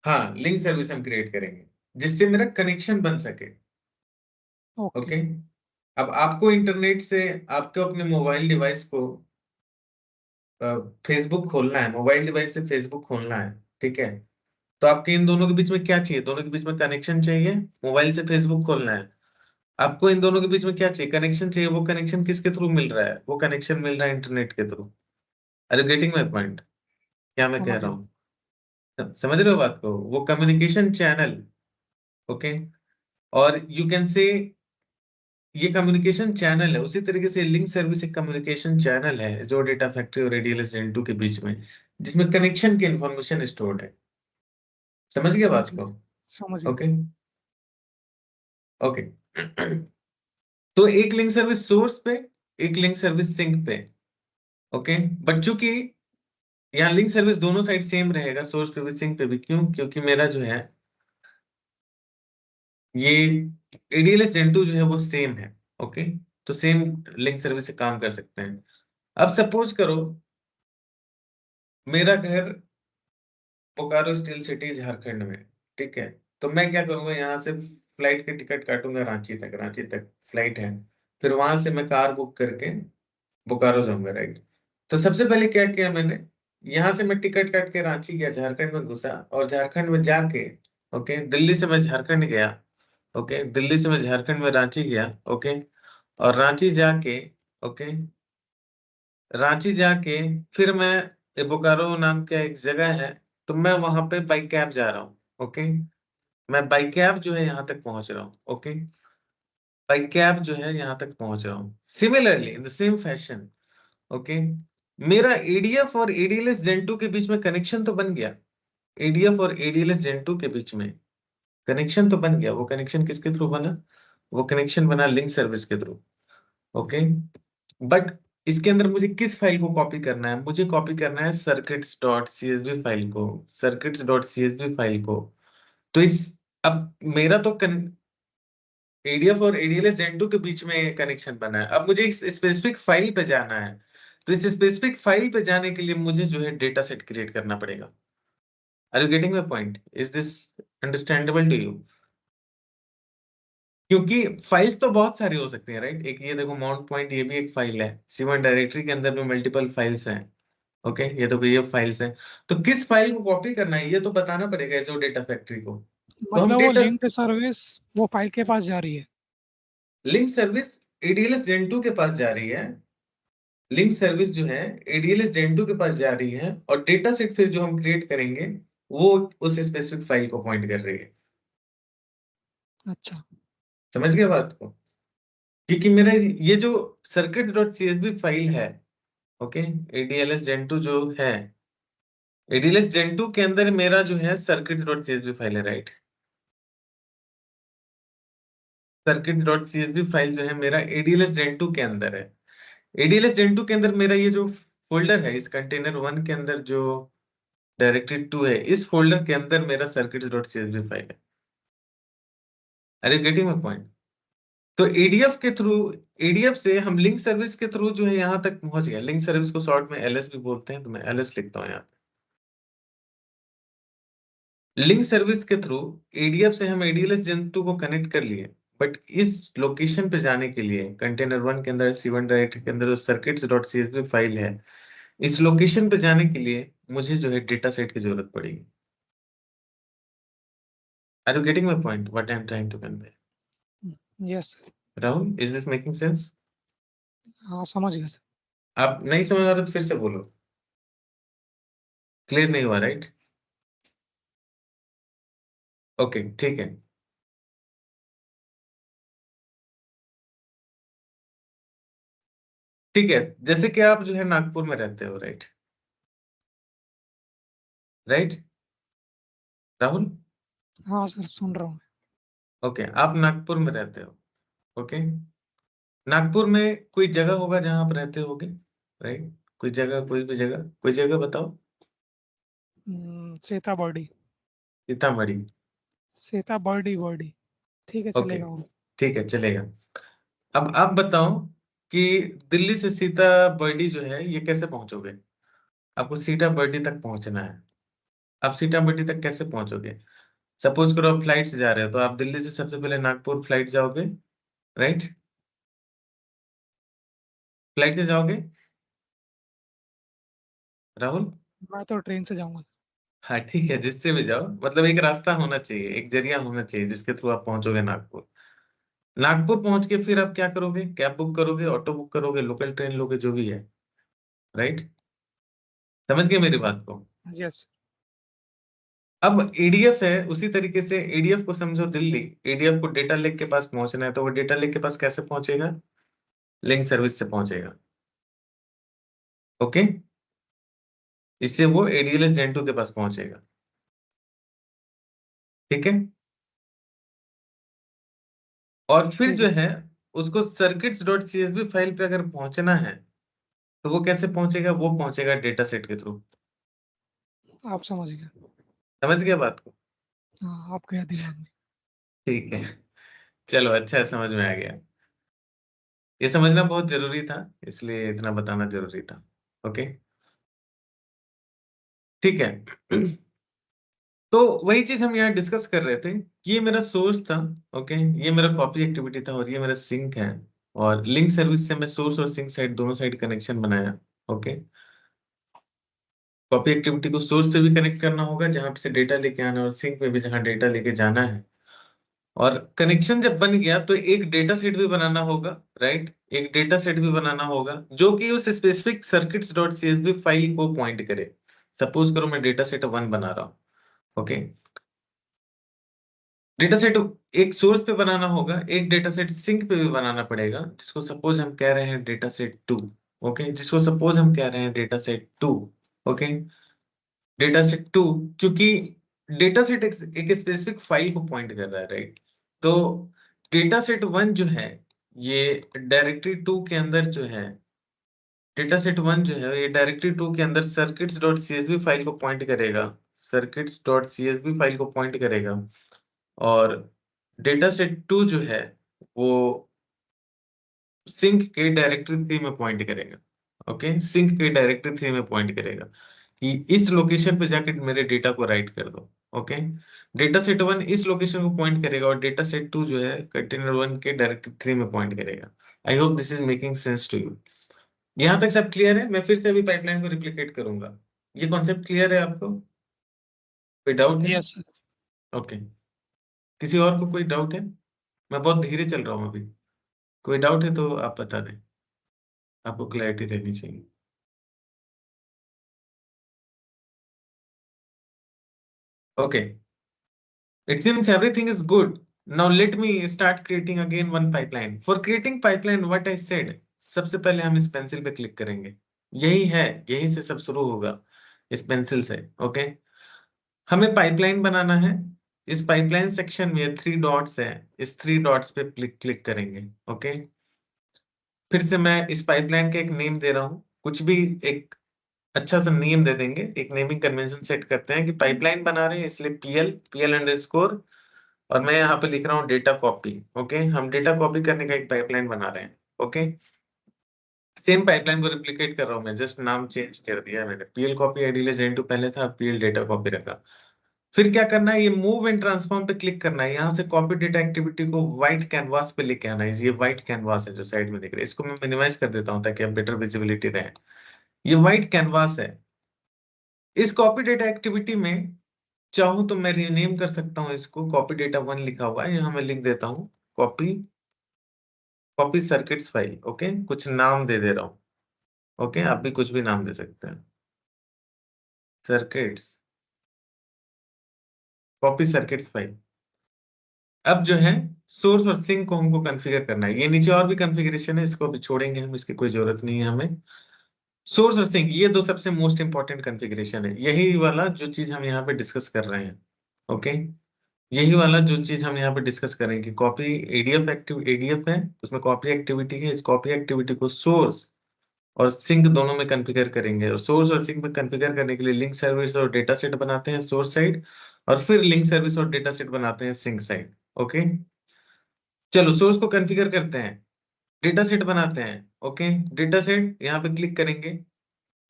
हाँ, लिंक सर्विस हम क्रिएट करेंगे जिससे मेरा कनेक्शन बन सके। ओके। ओके, अब आपको इंटरनेट से आपको अपने मोबाइल डिवाइस को फेसबुक खोलना है, मोबाइल डिवाइस से फेसबुक खोलना है, ठीक है? तो आपके इन दोनों के बीच में क्या चाहिए? दोनों के बीच में कनेक्शन चाहिए। मोबाइल से फेसबुक खोलना है, आपको इन दोनों के बीच में क्या चाहिए? कनेक्शन चाहिए। वो कनेक्शन किसके थ्रू मिल रहा है? वो कनेक्शन मिल रहा है इंटरनेट के थ्रू। Are you getting my point? क्या मैं कह समझ रहा गया। हूँ? समझ रहे हो बात को? वो कम्युनिकेशन चैनल, ओके, और यू कैन से ये कम्युनिकेशन चैनल है। उसी तरीके से लिंक सर्विस एक कम्युनिकेशन चैनल है जो डेटा फैक्ट्री और ADLS Gen 2 के बीच में, जिसमें कनेक्शन की इंफॉर्मेशन स्टोर्ड है। समझ गया समझ बात को? गया। समझ गया। Okay, okay. तो एक लिंक सर्विस सोर्स पे, एक लिंक सर्विस सिंक पे, ओके। बट चूंकि यहाँ लिंक सर्विस दोनों साइड सेम रहेगा, सोर्स पे भी सिंक पे भी। क्यों? क्योंकि मेरा जो है ये ADLS Gen 2 जो है वो सेम है, ओके। तो सेम लिंक सर्विस से काम कर सकते हैं। अब सपोज करो मेरा घर बोकारो स्टील सिटी झारखंड में, ठीक है? तो मैं क्या करूंगा, यहाँ से फ्लाइट की टिकट काटूंगा रांची तक, रांची तक फ्लाइट है। फिर वहां से मैं कार बुक करके बोकारो जाऊंगा, राइट? तो सबसे पहले क्या किया मैंने, यहाँ से मैं टिकट काट के रांची गया, झारखंड में घुसा, और झारखंड में जाके, ओके, दिल्ली से मैं झारखंड गया, ओके, दिल्ली से मैं झारखंड में रांची गया, ओके, और रांची जाके, ओके, रांची जाके फिर मैं, बोकारो नाम का एक जगह है, तो मैं वहां पे बाई कैब जा रहा हूँ, ओके। मैं बाई कैब जो है यहाँ तक पहुंच रहा हूँ, ओके। बाई कैब जो है यहाँ तक पहुंच रहा हूँ। Similarly in the same fashion, okay, मेरा ADF और ADLS Gen 2 के बीच में कनेक्शन तो बन गया। ADF और ADLS Gen 2 के बीच में कनेक्शन तो बन गया। वो कनेक्शन किसके थ्रू बना? वो कनेक्शन बना लिंक सर्विस के थ्रू, ओके। बट इसके अंदर मुझे किस फाइल को कॉपी करना है? मुझे कॉपी करना है circuits.csv फाइल को, circuits.csv फाइल को। तो इस, अब मेरा तो ADF और ADLS Gen 2 के बीच में कनेक्शन बना है। अब मुझे इस स्पेसिफिक फाइल पे जाना है। तो इस स्पेसिफिक फाइल पे जाने के लिए मुझे जो है डेटा सेट क्रिएट करना पड़ेगा। Are you getting my point? Is this understandable to you? क्योंकि फाइल्स तो बहुत सारी हो सकती हैं, राइट? एक ये देखो माउंट पॉइंट, ये भी एक फाइल है। C1 डायरेक्टरी के अंदर में मल्टीपल फाइल्स हैं, ओके। ये देखो ये फाइल्स हैं। तो किस फाइल को कॉपी करना है ये तो बताना पड़ेगा जो डेटा फैक्ट्री को। तो हम मतलब वो डेटा लिंक्ड सर्विस वो फाइल के पास जा रही है। लिंक सर्विस ADLS Gen 2 के पास जा रही है। लिंक सर्विस जो है ADLS Gen 2 के पास जा रही है, और डेटा सेट फिर जो हम क्रिएट करेंगे वो उस स्पेसिफिक फाइल को पॉइंट कर रही है। अच्छा। समझ गए बात को? क्योंकि मेरा ये जो circuit.csv फाइल है, ओके, ADLS Gen 2 जो है, ADLS Gen 2 के अंदर मेरा जो है circuit.csv फाइल है, राइट? circuit.csv फाइल जो है मेरा ADLS Gen 2 के अंदर है। ADLS Gen 2 के अंदर मेरा ये जो फोल्डर है, इस कंटेनर 1 के अंदर जो डायरेक्टरी 2 है, इस फोल्डर के अंदर मेरा circuits.csv फाइल है। Are you getting my point? तो ADF के थ्रू, ADF से हम लिंक सर्विस के थ्रू जो है यहाँ तक पहुंच गया। लिंक सर्विस को शॉर्ट में LS भी बोलते हैं, तो मैं LS लिखता हूँ यहाँ पे। लिंक सर्विस के थ्रू ADF से हम ADLS Gen 2 को कनेक्ट कर लिए। बट इस लोकेशन पे जाने के लिए कंटेनर 1 के अंदर C1 डायरेक्टरी के अंदर जो circuits.csv फाइल है, इस लोकेशन पे जाने के लिए मुझे जो है डेटा सेट की जरूरत पड़ेगी। Are you getting my point what I am trying to convey? Yes. Rahul, is this making sense? हाँ, समझ गया सर। आप नहीं समझ आ रहे तो फिर से बोलो। क्लियर नहीं हुआ, राइट? ओके, ठीक है। ठीक है, जैसे कि आप जो है नागपुर में रहते हो, राइट? राइट राहुल? हाँ सर, सुन रहा हूँ। ओके, आप नागपुर में रहते हो, ओके। नागपुर में कोई जगह होगा जहां आप रहते होगे, राइट? कोई जगह, कोई जगह बताओ। सीताबर्डी सीतामढ़ी। बर्डी ठीक है, ओके, चलेगा वो। ठीक है, चलेगा। अब आप बताओ कि दिल्ली से सीताबर्डी जो है ये कैसे पहुंचोगे? आपको सीताबर्डी तक पहुंचना है। आप सीताबर्डी तक कैसे पहुंचोगे? सपोज करो आप फ्लाइट से जा रहे हो, तो आप दिल्ली से सबसे पहले नागपुर फ्लाइट जाओगे, राइट? फ्लाइट से जाओगे राहुल? मैं तो ट्रेन से जाऊंगा। हाँ ठीक है, जिससे भी जाओ, मतलब एक रास्ता होना चाहिए, एक जरिया होना चाहिए जिसके थ्रू आप पहुंचोगे नागपुर। नागपुर पहुंच के फिर आप क्या करोगे? कैब बुक करोगे, ऑटो बुक करोगे, लोकल ट्रेन लोगे, जो भी है, राइट? समझ गए मेरी बात को? यस। अब एडीएफ है, उसी तरीके से एडीएफ को समझो दिल्ली। एडीएफ को डेटा लेक के पास पहुंचना है, तो वो डेटा लेक के पास कैसे पहुंचेगा? लिंक सर्विस से पहुंचेगा। ओके, इससे वो एडीएलएस जेन 2 के पास पहुंचेगा। ठीक है, और फिर ठीक जो है। है उसको circuits.csv फाइल पे अगर पहुंचना है, तो वो कैसे पहुंचेगा? वो पहुंचेगा डेटा सेट के थ्रू। आप समझ गए। समझ गया बात को? हाँ, आप गया दिमाग में। ठीक है, चलो, अच्छा है, समझ में आ गया। ये समझना बहुत जरूरी था, इसलिए इतना बताना जरूरी था। ओके, ठीक है। तो वही चीज हम यहाँ डिस्कस कर रहे थे। ये मेरा सोर्स था, ओके, ये मेरा कॉपी एक्टिविटी था, और ये मेरा सिंक है। और लिंक सर्विस से मैं सोर्स और सिंक साइड दोनों साइड कनेक्शन बनाया। ओके, कॉपी एक्टिविटी को सोर्स पे भी कनेक्ट करना होगा जहां से डेटा लेके आना, और सिंक पे भी जहां डेटा लेके जाना है। और कनेक्शन जब बन गया तो एक डेटा सेट भी बनाना होगा, राइट? एक डेटा सेट भी बनाना होगा जो कि उस स्पेसिफिक circuits.csv फाइल को पॉइंट करे। सपोज करो मैं डेटा सेट 1 बना रहा हूँ। ओके, डेटा सेट एक सोर्स पे बनाना होगा, एक डेटा सेट सिंक पे भी बनाना पड़ेगा, जिसको सपोज हम कह रहे हैं डेटा सेट 2। ओके, जिसको सपोज हम कह रहे हैं data set 2। Okay, data set 2, क्योंकि डेटा सेट एक स्पेसिफिक फाइल को पॉइंट कर रहा है, राइट? तो डेटा सेट 1 जो है ये डायरेक्टरी 2 के अंदर जो है, डेटा सेट 1 जो है ये डायरेक्टरी 2 के अंदर circuits.csv फाइल को पॉइंट करेगा, circuits.csv फाइल को पॉइंट करेगा। और डेटा सेट 2 जो है वो सिंक के डायरेक्टरी 3 में पॉइंट करेगा। ओके, सिंक के डायरेक्टरी 3 में पॉइंट करेगा कि इस लोकेशन पे जाके मेरे डेटा को राइट कर दो। ओके, डेटा सेट 1 इस लोकेशन को पॉइंट करेगा, और डेटा सेट 2 जो है कंटेनर 1 के डायरेक्टरी 3 में पॉइंट करेगा। I hope this is making sense to you. यहाँ तक सब क्लियर है? मैं फिर से अभी पाइपलाइन को रिप्लिकेट करूंगा। ये कॉन्सेप्ट क्लियर है आपको? कोई डाउट है? Yes sir. ओके, किसी और को कोई डाउट है? मैं बहुत धीरे चल रहा हूँ अभी। कोई डाउट है तो आप बता दें, आपको क्लैरिटी रहनी चाहिए। Okay, it seems everything is good. Now let me start creating again one pipeline. For creating pipeline, what I said, सबसे पहले हम इस पेंसिल पे क्लिक करेंगे। यही है, यहीं से सब शुरू होगा, इस पेंसिल से। ओके, हमें पाइपलाइन बनाना है। इस पाइपलाइन सेक्शन में 3 डॉट्स है, इस 3 डॉट्स पे क्लिक करेंगे। ओके, फिर से मैं इस पाइपलाइन का एक नेम दे रहा हूँ, कुछ भी एक अच्छा सा नेम दे देंगे। एक नेमिंग कन्वेंशन सेट करते हैं कि पाइपलाइन बना रहे हैं, इसलिए पीएल अंडरस्कोर, और मैं यहाँ पे लिख रहा हूँ डेटा कॉपी। ओके, हम डेटा कॉपी करने का एक पाइपलाइन बना रहे हैं। ओके, सेम पाइपलाइन को रिप्लिकेट कर रहा हूँ मैं, जस्ट नाम चेंज कर दिया मैंने। पीएल कॉपी आइडियली जेन 2 पहले था, पीएल डेटा कॉपी रखा। फिर क्या करना है? ये मूव एंड ट्रांसफॉर्म पे क्लिक करना है। यहाँ से कॉपी डेटा एक्टिविटी को व्हाइट कैनवास पे लेके आना है। ये व्हाइट कैनवास है जो साइड में दिख रहा है, इसको मैं मिनिमाइज कर देता हूँ ताकि आप बेटर विजिबिलिटी रहे। ये व्हाइट कैनवास है। इस कॉपी डेटा एक्टिविटी में चाहूं तो मैं रीनेम कर सकता हूं इसको। कॉपी डेटा 1 लिखा हुआ है, यहाँ मैं लिख देता हूँ कॉपी सर्किट्स फाइल। ओके, कुछ नाम दे दे रहा हूँ। ओके, आप भी कुछ भी नाम दे सकते हैं। Circuits, copy circuits file. अब जो है सोर्स और सिंक को हमको कॉन्फ़िगर करना है। ये नीचे और भी कॉन्फ़िगरेशन है, इसको अभी छोड़ेंगे हम, इसकी कोई जरूरत नहीं है हमें। सोर्स और सिंक, ये दो सबसे मोस्ट इंपॉर्टेंट कॉन्फ़िगरेशन है। यही वाला जो चीज हम यहाँ पे डिस्कस कर रहे हैं। ओके, यही वाला जो चीज हम यहाँ पे डिस्कस करेंगे कि कॉपी एडीएफ है, उसमें कॉपी एक्टिविटी है। इस कॉपी एक्टिविटी को सोर्स और सिंक दोनों में कॉन्फ़िगर करेंगे। और सोर्स और सिंक में कॉन्फ़िगर करने के लिए लिंक सर्विस और डेटा सेट बनाते हैं सोर्स साइड, और फिर लिंक सर्विस और डेटा सेट बनाते हैं सिंक साइड। ओके, चलो सोर्स को कॉन्फ़िगर करते हैं, डेटा सेट बनाते हैं। ओके, डेटा सेट यहाँ पे क्लिक करेंगे,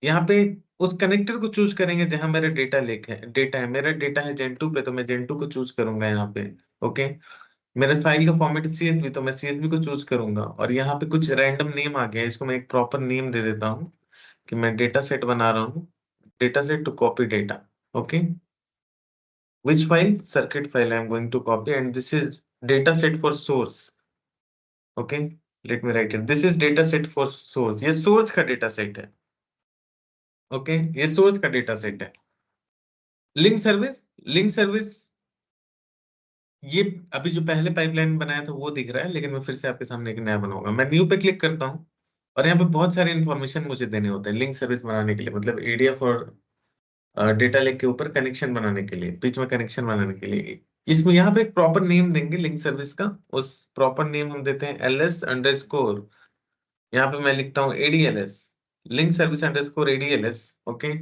यहाँ पे उस कनेक्टर को चूज करेंगे जहां मेरा डेटा लेक है, डेटा है, मेरा डेटा है Gen2 पे, तो मैं Gen2 को चूज करूंगा यहाँ पे। ओके, मेरे फाइल का फॉर्मेट CSV, तो मैं CSV को चूज करूंगा। और यहाँ पे कुछ रैंडम नेम आ गया, इसको मैं एक प्रॉपर नेम दे देता हूँ कि मैं डेटा सेट बना रहा हूँ, data set to copy data. Okay, which file? Circuit file I am going to copy, and this is data set for source. Okay, let me write it. This is data set for source. ये source का data set है। Okay, ये source का data set है। Link service, link service ये अभी जो पहले पाइपलाइन बनाया था वो दिख रहा है, लेकिन मैं फिर से आपके सामने एक नया बनाऊंगा। मैं न्यू पे क्लिक करता हूँ और यहाँ पे बहुत सारे इन्फॉर्मेशन मुझे देने होते हैं लिंक सर्विस बनाने के लिए, मतलब ADF और डेटा लेक के ऊपर कनेक्शन बनाने के लिए, बीच में कनेक्शन बनाने के लिए। इसमें यहाँ पे एक प्रॉपर नेम देंगे लिंक सर्विस का। उस प्रॉपर नेम हम देते हैं ls_, यहाँ पे मैं लिखता हूँ ADLS, link service _ADLS। Okay,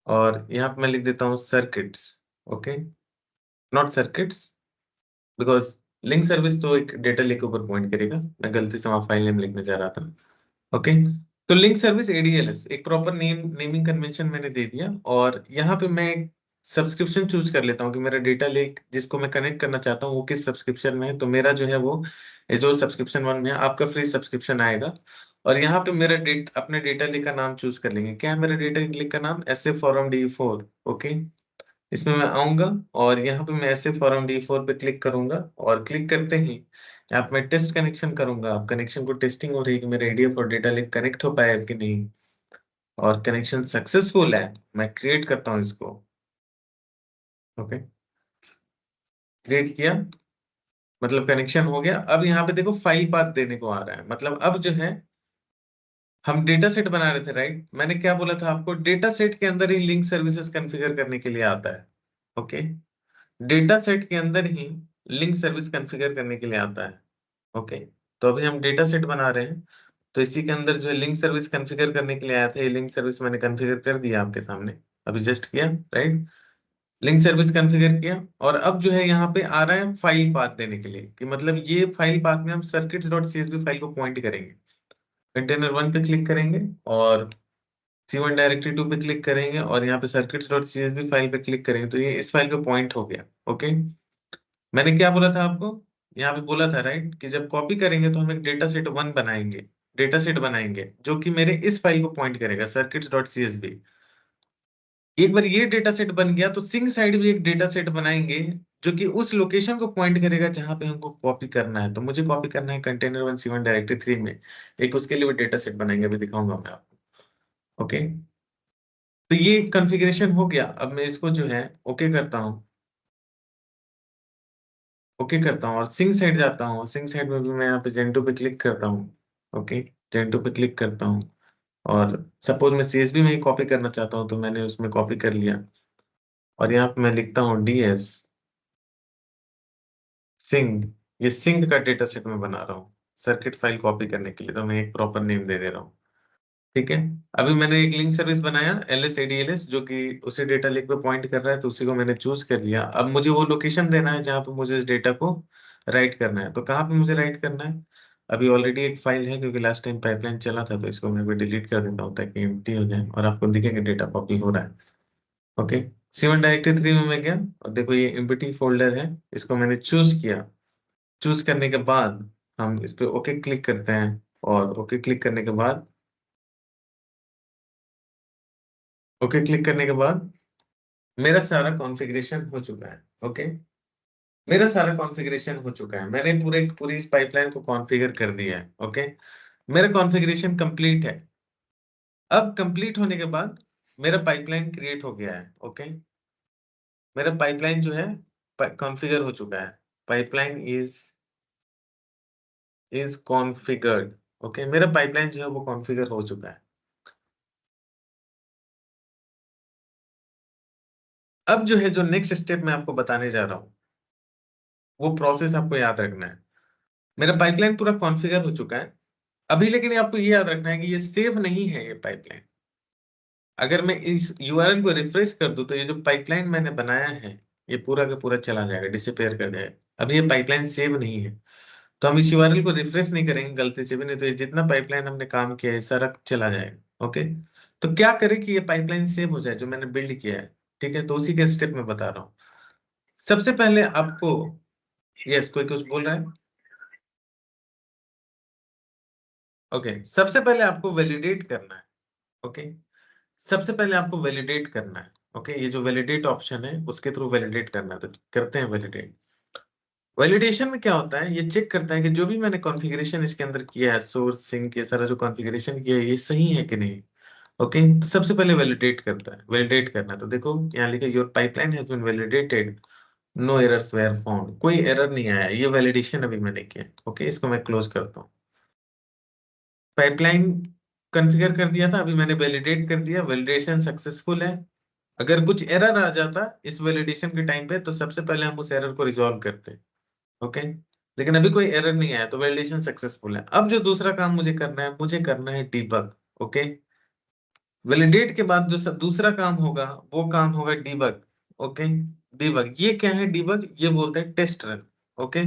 और यहाँ पे मैं लिख देता हूँ circuits. Okay, not circuits, because link service तो एक डेटा लेक के ऊपर पॉइंट करेगा, मैं गलती से वहां फाइल नेम लिखने जा रहा था। ओके, तो लिंक सर्विस ADLS एक प्रॉपर नेमिंग कन्वेंशन मैंने दे दिया। और यहाँ पे मैं एक सब्सक्रिप्शन चूज कर लेता हूँ कि मेरा डेटा लेक जिसको मैं कनेक्ट करना चाहता हूँ वो किस सब्सक्रिप्शन में है। तो मेरा जो है वो एजोर सब्सक्रिप्शन 1 में है, आपका फ्री सब्सक्रिप्शन आएगा। और यहाँ पे मेरा अपने डेटा लेक का नाम चूज कर लेंगे। क्या है मेरा डेटा लेक का नाम? SA Forum D4। ओके, इसमें मैं आऊंगा और यहाँ पे मैं ऐसे फॉरम D4 पे क्लिक करूंगा, और क्लिक करते ही यहाँ पे मैं टेस्ट कनेक्शन करूंगा। अब कनेक्शन को टेस्टिंग हो रही है कि मेरा ADF और डेटा लेक कनेक्ट हो पाया कि नहीं, और कनेक्शन सक्सेसफुल है। मैं क्रिएट करता हूँ इसको। ओके, क्रिएट किया, मतलब कनेक्शन हो गया। अब यहाँ पे देखो फाइल पाथ देने को आ रहा है, मतलब अब जो है हम डेटा सेट बना रहे थे, राइट? मैंने क्या बोला था आपको? डेटा सेट के अंदर ही लिंक सर्विसेज कॉन्फ़िगर करने के लिए आता है। ओके, डेटा सेट के अंदर ही लिंक सर्विस कॉन्फ़िगर करने के लिए आता है। ओके, तो अभी हम डेटा सेट बना रहे हैं, तो इसी के अंदर जो है लिंक सर्विस कॉन्फ़िगर करने के लिए आया था। ये लिंक सर्विस मैंने कॉन्फ़िगर कर दिया आपके सामने, अभी जस्ट किया, राइट? लिंक सर्विस कॉन्फ़िगर किया, और अब जो है यहाँ पे आ रहा है फाइल पाथ देने के लिए, कि मतलब ये फाइल पाथ में हम circuits.csv फाइल को पॉइंट करेंगे। कंटेनर 1 पे क्लिक करेंगे और C1 डायरेक्टरी 2 पे क्लिक करेंगे, और यहाँ पे circuits.csv फाइल पे क्लिक करेंगे, तो ये इस फाइल पे पॉइंट हो गया। ओके, मैंने क्या बोला था आपको? यहाँ पे बोला था, राइट, कि जब कॉपी करेंगे तो हम एक डेटा सेट 1 बनाएंगे, डेटा सेट बनाएंगे जो कि मेरे इस फाइल को पॉइंट करेगा, circuits.csv। एक बार ये डेटा सेट बन गया तो सिंक साइड भी एक डेटा सेट बनाएंगे जो कि उस लोकेशन को पॉइंट करेगा जहां पे हमको कॉपी करना है। तो मुझे कॉपी करना है कंटेनर 1 C1 डायरेक्टरी 3 में, एक उसके लिए भी डेटा सेट बनाएंगे, अभी दिखाऊंगा मैं आपको। ओके, तो ये कॉन्फ़िगरेशन हो गया। अब मैं इसको जो है ओके करता हूँ, ओके करता हूँ, और सिंक साइड जाता हूँ। सिंक साइड में भी मैं यहाँ पे Gen2 पे क्लिक करता हूँ। ओके, Gen2 पे क्लिक करता हूँ, और सपोज मैं CSV में ही कॉपी करना चाहता हूँ, तो मैंने उसमें कॉपी कर लिया, और यहाँ पे मैं लिखता हूँ DS सिंक। ये सिंक का डेटा सेट में बना रहा हूँ सर्किट फाइल कॉपी करने के लिए, तो मैं एक प्रॉपर नेम दे दे रहा हूँ। ठीक है, अभी मैंने एक लिंक सर्विस बनाया LS_ADLS जो कि उसी डेटा लेक पे पॉइंट कर रहा है, तो उसी को मैंने चूज कर लिया। अब मुझे वो लोकेशन देना है जहाँ पे मुझे इस डेटा को राइट करना है। तो कहाँ पे मुझे राइट करना है? अभी ऑलरेडी एक फाइल है, क्योंकि लास्ट टाइम पाइपलाइन चला था, तो इसको मैं भी डिलीट कर देता हूँ ताकि एम्प्टी हो जाए और आपको दिखेगा डेटा कॉपी हो रहा है। ओके, C1 डायरेक्टरी 3 में मैं गया, और देखो ये एम्प्टी फोल्डर है, इसको मैंने चूज किया। चूज करने के बाद हम इस पे ओके क्लिक करते हैं, और ओके क्लिक करने के बाद मेरा सारा कॉन्फ़िगरेशन हो चुका है। ओके, मेरा सारा कॉन्फ़िगरेशन हो चुका है, मैंने पूरी इस पाइपलाइन को कॉन्फ़िगर कर दिया है। ओके, मेरा कॉन्फ़िगरेशन कंप्लीट है। अब कंप्लीट होने के बाद मेरा पाइपलाइन क्रिएट हो गया है। ओके, मेरा पाइपलाइन जो है कॉन्फ़िगर हो चुका है। Pipeline is configured. ओके, मेरा पाइपलाइन जो है वो कॉन्फ़िगर हो चुका है। अब जो है, जो नेक्स्ट स्टेप मैं आपको बताने जा रहा हूँ, वो प्रोसेस आपको याद रखना है। मेरा पाइपलाइन पूरा कॉन्फ़िगर हो चुका है। अभी लेकिन आपको ये याद रखना है कि ये सेव नहीं है ये पाइपलाइन। अगर मैं इस यूआरएल को रिफ्रेश कर दूं तो ये जो पाइपलाइन मैंने बनाया है ये पूरा का पूरा चला जाएगा, डिसअपीयर कर जाएगा। अभी ये पाइपलाइन सेव नहीं है, तो हम इस यूआरएल को रिफ्रेश नहीं करेंगे गलती से भी, नहीं तो ये जितना पाइपलाइन हमने काम किया है सारा चला जाएगा। ओके, तो क्या करें कि ये पाइपलाइन सेव हो जाए जो मैंने बिल्ड किया है। ठीक है, तो उसी के स्टेप में बता रहा हूँ। सबसे पहले आपको, यस कोई कुछ बोल रहा है? ओके, सबसे पहले आपको वैलिडेट करना है। ओके, सबसे पहले आपको वैलिडेट करना है। ओके, ये जो वैलिडेट ऑप्शन है उसके थ्रू वैलिडेट करना है, तो करते हैं वैलिडेट। वैलिडेशन में क्या होता है, ये चेक करता है कि जो भी मैंने कॉन्फ़िगरेशन इसके अंदर किया है, सोर्स सिंक ये सारा जो कॉन्फ़िगरेशन किया है ये सही है कि नहीं। ओके, तो सबसे पहले वैलिडेट करता है, वैलिडेट करना है। तो देखो यहाँ लिखा your pipeline has been validated, no errors were found, कोई एरर नहीं आया। ये वैलिडेशन अभी मैंने किया। ओके, इसको मैं क्लोज करता हूँ। पाइपलाइन कॉन्फ़िगर कर दिया था, अभी मैंने वैलिडेट कर दिया, वैलिडेशन सक्सेसफुल है। अगर कुछ एरर आ जाता इस वैलिडेशन के टाइम पे तो सबसे पहले हम उस एरर को रिजॉल्व करते। ओके, लेकिन अभी कोई एरर नहीं आया तो वैलिडेशन सक्सेसफुल है। अब जो दूसरा काम मुझे करना है, मुझे करना है डीबग। ओके, वैलिडेट के बाद जो दूसरा काम होगा वो काम होगा डीबग। ओके, डीबग ये क्या है? डीबग ये बोलते हैं test run. Okay,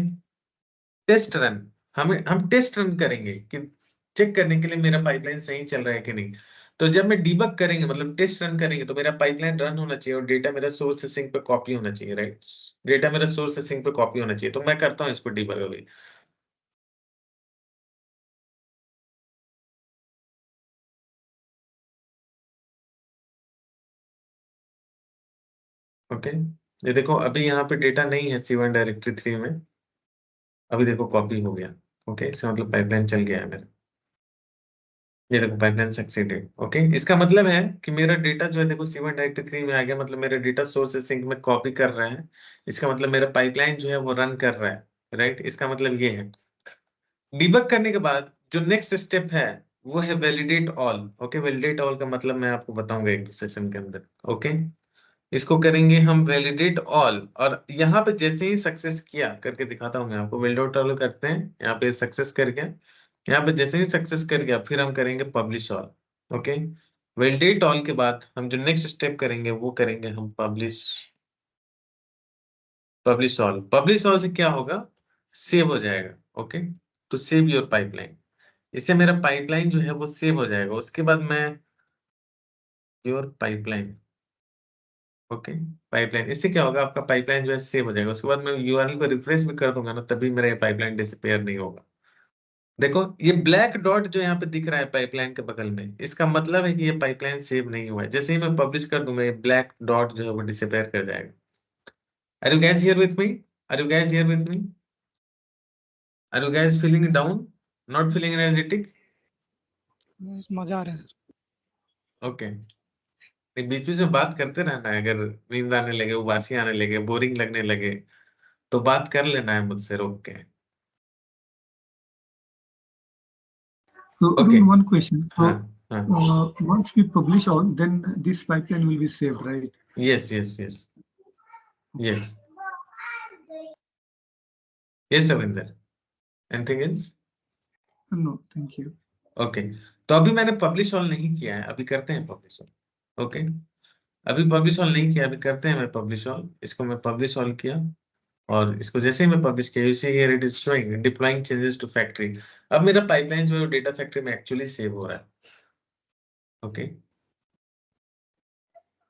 test run, हम टेस्ट रन करेंगे कि चेक करने के लिए मेरा पाइपलाइन सही चल रहा है कि नहीं। तो जब मैं डीबग करेंगे मतलब टेस्ट रन करेंगे तो मेरा पाइपलाइन रन होना चाहिए और डेटा मेरा सोर्स से सिंक पे कॉपी होना चाहिए, राइट? डेटा मेरा सोर्स से सिंक पे कॉपी होना चाहिए, तो मैं करता हूँ इसको डीबग अभी। ओके, ये देखो अभी यहाँ पे डेटा नहीं है C1 डायरेक्टरी 3 में, अभी देखो कॉपी हो गया। ओके, इसका मतलब पाइपलाइन चल गया है मेरा। ये देखो पाइपलाइन सक्सीडेड। ओके, इसका मतलब है कि मेरा डेटा जो है देखो C1 डायरेक्टरी 3 में आ गया, मतलब मेरा डेटा सोर्स से सिंक में कॉपी कर रहा है। इसका मतलब मेरा पाइपलाइन जो है वो रन कर रहा है, राइट? इसका मतलब ये है। डिबग करने के बाद जो नेक्स्ट स्टेप है वो है validate all. Okay, validate all का मतलब मैं आपको बताऊंगा एक दो सेशन के अंदर। ओके, इसको करेंगे हम वैलिडेट ऑल, और यहाँ पे जैसे ही सक्सेस किया करके दिखाता हूँ मैं आपको। वैलिडेट ऑल करते हैं, यहाँ पे सक्सेस कर गया, यहाँ पे जैसे ही सक्सेस कर गया फिर हम करेंगे publish all. Okay, validate all के बाद हम जो नेक्स्ट स्टेप करेंगे वो करेंगे हम publish, publish all. Publish all से क्या होगा, सेव हो जाएगा। ओके, तो सेव योर पाइपलाइन, इससे मेरा पाइपलाइन जो है वो सेव हो जाएगा। उसके बाद मैं योर पाइपलाइन, ओके, पाइपलाइन, इससे क्या होगा आपका पाइपलाइन जो है सेव हो जाएगा। उसके बाद मैं यूआरएल को रिफ्रेश भी कर दूंगा ना, तभी मेरा ये पाइपलाइन डिसअपीयर नहीं होगा। देखो ये ब्लैक डॉट जो यहाँ पे दिख रहा है पाइपलाइन के बगल में, इसका मतलब है कि ये पाइपलाइन सेव नहीं हुआ है। जैसे ही मैं पब्लिश कर दूंगा ये ब्लैक डॉट जो है वो डिसअपीयर कर जाएगा। Are you guys here with me? Are you guys here with me? Are you guys feeling down, not feeling energetic? बस मजा आ रहा है सर। ओके, बीच बीच में बात करते रहना है। अगर नींद आने लगे, उबासी आने लगे, बोरिंग लगने लगे तो बात कर लेना है मुझसे रोक के। So, Okay. Arun, one question. So, हाँ, once we publish all, then this pipeline will be saved, right? yes, yes, yes, yes, yes, Ravinder. Anything else? No, thank you. Okay, तो अभी मैंने पब्लिश ऑल नहीं किया है, अभी करते हैं पब्लिश ऑल। ओके, अभी पब्लिश ऑल नहीं किया, अभी करते हैं मैं पब्लिश ऑल। इसको मैं पब्लिश ऑल किया और इसको जैसे ही मैं पब्लिश किया, you see here it is showing deploying changes to factory. अब मेरा पाइपलाइन जो है डेटा फैक्ट्री में एक्चुअली सेव हो रहा है। ओके,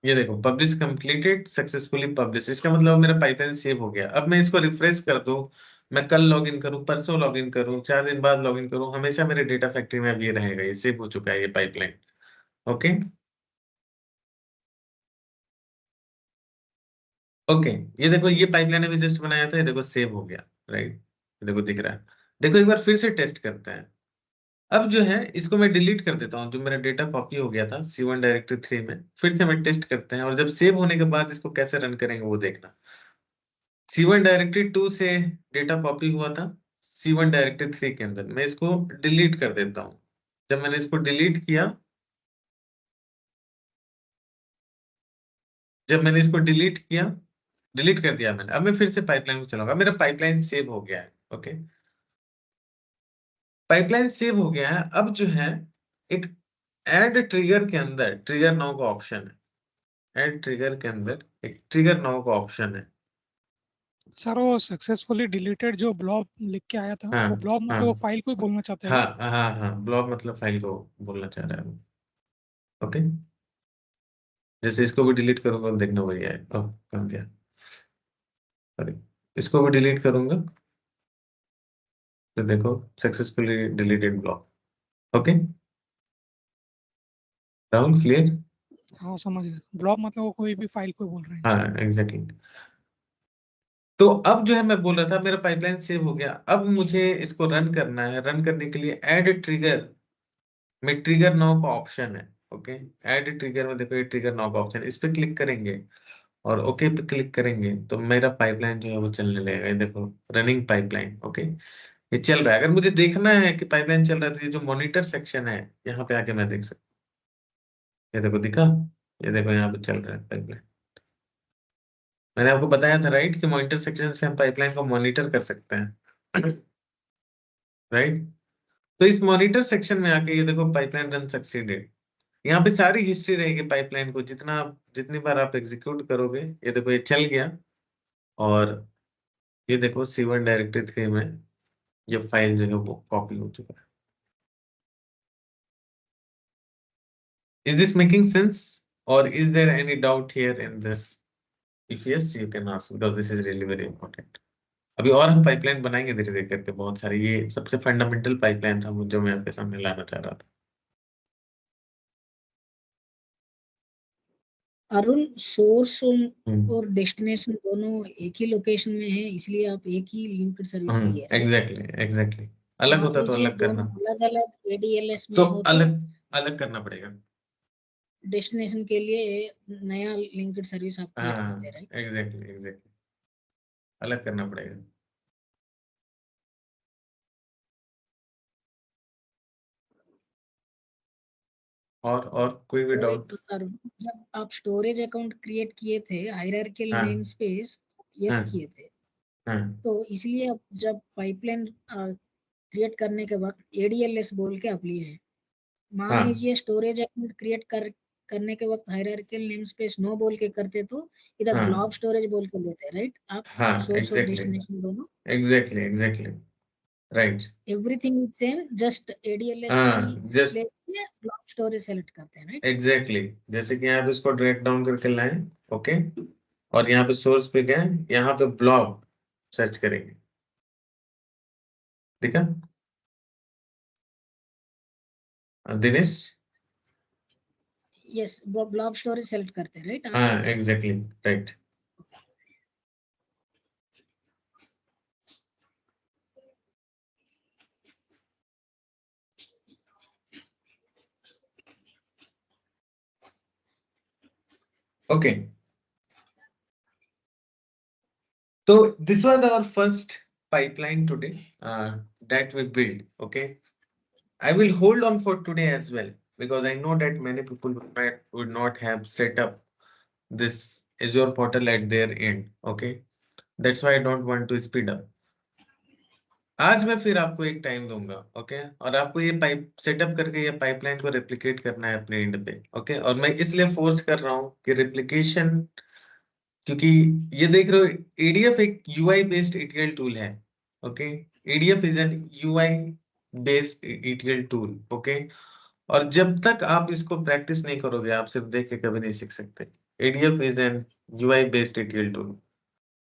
ये देखो पब्लिश कंप्लीटेड सक्सेसफुली पब्लिश, इसका मतलब मेरा पाइपलाइन सेव हो गया। अब मैं इसको रिफ्रेश कर दूं, मैं कल लॉगिन करूं, परसों लॉगिन करूं, 4 दिन बाद लॉगिन करूं, हमेशा मेरे डेटा फैक्ट्री में अब ये रहेगा, ये सेव हो चुका है ये पाइपलाइन। ओके, ओके, ये देखो ये पाइपलाइन अभी जस्ट बनाया था, ये देखो सेव हो गया, राइट? ये देखो दिख रहा है। देखो एक बार फिर से टेस्ट करते हैं। अब जो है इसको मैं डिलीट कर देता हूँ, जो मेरा डेटा कॉपी हो गया था C1 डायरेक्टरी 3 में, फिर से मैं टेस्ट करते हैं और जब सेव होने के बाद इसको कैसे रन करेंगे वो देखना। C1 डायरेक्टरी 2 से डेटा कॉपी हुआ था C1 डायरेक्टरी 3 के अंदर, मैं इसको डिलीट कर देता हूँ। जब मैंने इसको डिलीट किया, जब मैंने इसको डिलीट किया, डिलीट कर दिया मैंने, अब मैं फिर से पाइपलाइन को चलाऊंगा, मेरा पाइपलाइन सेव हो गया है। ओके, पाइपलाइन सेव हो गया है। अब जो है एक ऐड ट्रिगर के अंदर ट्रिगर नाउ का ऑप्शन है। ऐड ट्रिगर के अंदर एक ट्रिगर नाउ का ऑप्शन है। सर वो सक्सेसफुली डिलीटेड जो ब्लॉब लिख के आया था, हाँ, वो ब्लॉब हाँ, मतलब वो फाइल को ही बोलना चाहता है हाँ, क्या? हाँ, हाँ, ब्लॉब मतलब फाइल को बोलना चाह रहा है वो। ओके, जैसे इसको भी डिलीट करूंगा तो देखना वही आएगा। कम गया, सॉरी, इसको भी डिलीट करूंगा तो देखो successfully deleted block. Okay Rahul, clear? हाँ समझ गया। ब्लॉब मतलब वो कोई भी फाइल को बोल रहे हैं। हाँ, एग्जैक्टली। तो अब जो है मैं बोल रहा था मेरा पाइपलाइन सेव हो गया। अब मुझे इसको रन करना है। रन करने के लिए ऐड ट्रिगर में ट्रिगर नाउ का ऑप्शन है। ओके, ऐड ट्रिगर में देखो ये ट्रिगर नाउ का ऑप्शन, इस पे क्लिक करेंगे और ओके पे क्लिक करेंगे तो मेरा पाइपलाइन जो है वो चलने लगेगा। ये देखो रनिंग पाइपलाइन। ओके, ये चल रहा है। अगर मुझे देखना है कि पाइपलाइन चल रहा है तो ये जो मॉनिटर सेक्शन है यहाँ पे आके मैं देख सकता हूँ। ये देखो दिखा, ये देखो यहाँ पे चल रहा है पाइपलाइन। मैंने आपको बताया था राइट कि मॉनिटर सेक्शन से हम पाइपलाइन को मॉनिटर कर सकते हैं। राइट, तो इस मॉनिटर सेक्शन में आके ये देखो पाइपलाइन रन सक्सीडेड। यहाँ पे सारी हिस्ट्री रहेगी पाइपलाइन को, जितनी बार आप एग्जीक्यूट करोगे। ये देखो ये चल गया और ये देखो C1 डायरेक्टरी 3 में ये फाइल जो है वो कॉपी हो चुका है। Is this making sense or is there any doubt here in this? If yes, you can ask because this is really very important. अभी और हम पाइपलाइन बनाएंगे धीरे धीरे करके बहुत सारी। ये सबसे फंडामेंटल पाइपलाइन था जो मैं आपके सामने लाना चाह रहा था। अरुण, सोर्स हम्म, और डेस्टिनेशन दोनों एक ही लोकेशन में है, इसलिए आप एक ही लिंक्ड सर्विस लिए, राइट? एग्जैक्टली। अलग मान होता तो लीजिए अलग करना, दोनों अलग अलग ADLS में तो हो तो अलग अलग करना पड़ेगा। डेस्टिनेशन के लिए नया लिंक्ड सर्विस आप क्रिएट हाँ, करते हैं, राइट? एग्जैक्टली अलग करना पड़ेगा। और कोई भी और एक डाउट? बता रहा हूँ, जब आप स्टोरेज अकाउंट क्रिएट किए थे, हायरार्कियल हाँ, नेम स्पेस यस हाँ, किए थे, हाँ, तो इसलिए आप जब पाइपलाइन क्रिएट करने के वक्त ADLS बोल के आप लिए हैं। मान हाँ, लीजिए स्टोरेज अकाउंट क्रिएट करने के वक्त हायरार्कियल नेम स्पेस नो बोल के करते तो इधर हाँ, ब्लॉब स्टोरेज बोल के लेते हैं, राइट? आप हाँ, सोर्स और एग्जैक्टली डेस्टिनेशन दोनों exactly right. Everything is same, just ADLS की हाँ, जस्ट प्लेस में ब्लॉब स्टोरेज सेलेक्ट करते हैं, राइट? एग्जैक्टली जैसे कि यहाँ पे इसको ड्रैग डाउन करके लाएं। ओके, और यहाँ पे सोर्स पे गए, यहाँ पे ब्लॉब सर्च करेंगे। ठीक है Dinesh? Yes, blob storage select करते हैं, राइट? हाँ, exactly right. Okay, so this was our first pipeline today that we built. Okay, I will hold on for today as well because I know that many people would not have set up this Azure portal at their end. Okay, that's why I don't want to speed up. आज मैं फिर आपको एक time दूंगा। Okay, और आपको ये pipe setup करके ये पाइपलाइन को रेप्लिकेट करना है अपने एंड पे। ओके, और मैं इसलिए फोर्स कर रहा हूँ कि रेप्लिकेशन, क्योंकि ये देख रहे हो ADF एक UI बेस्ड ETL टूल है। Okay, ADF is an UI based ETL tool. Okay, और जब तक आप इसको प्रैक्टिस नहीं करोगे आप सिर्फ देख के कभी नहीं सीख सकते। ADF is an UI based ETL tool.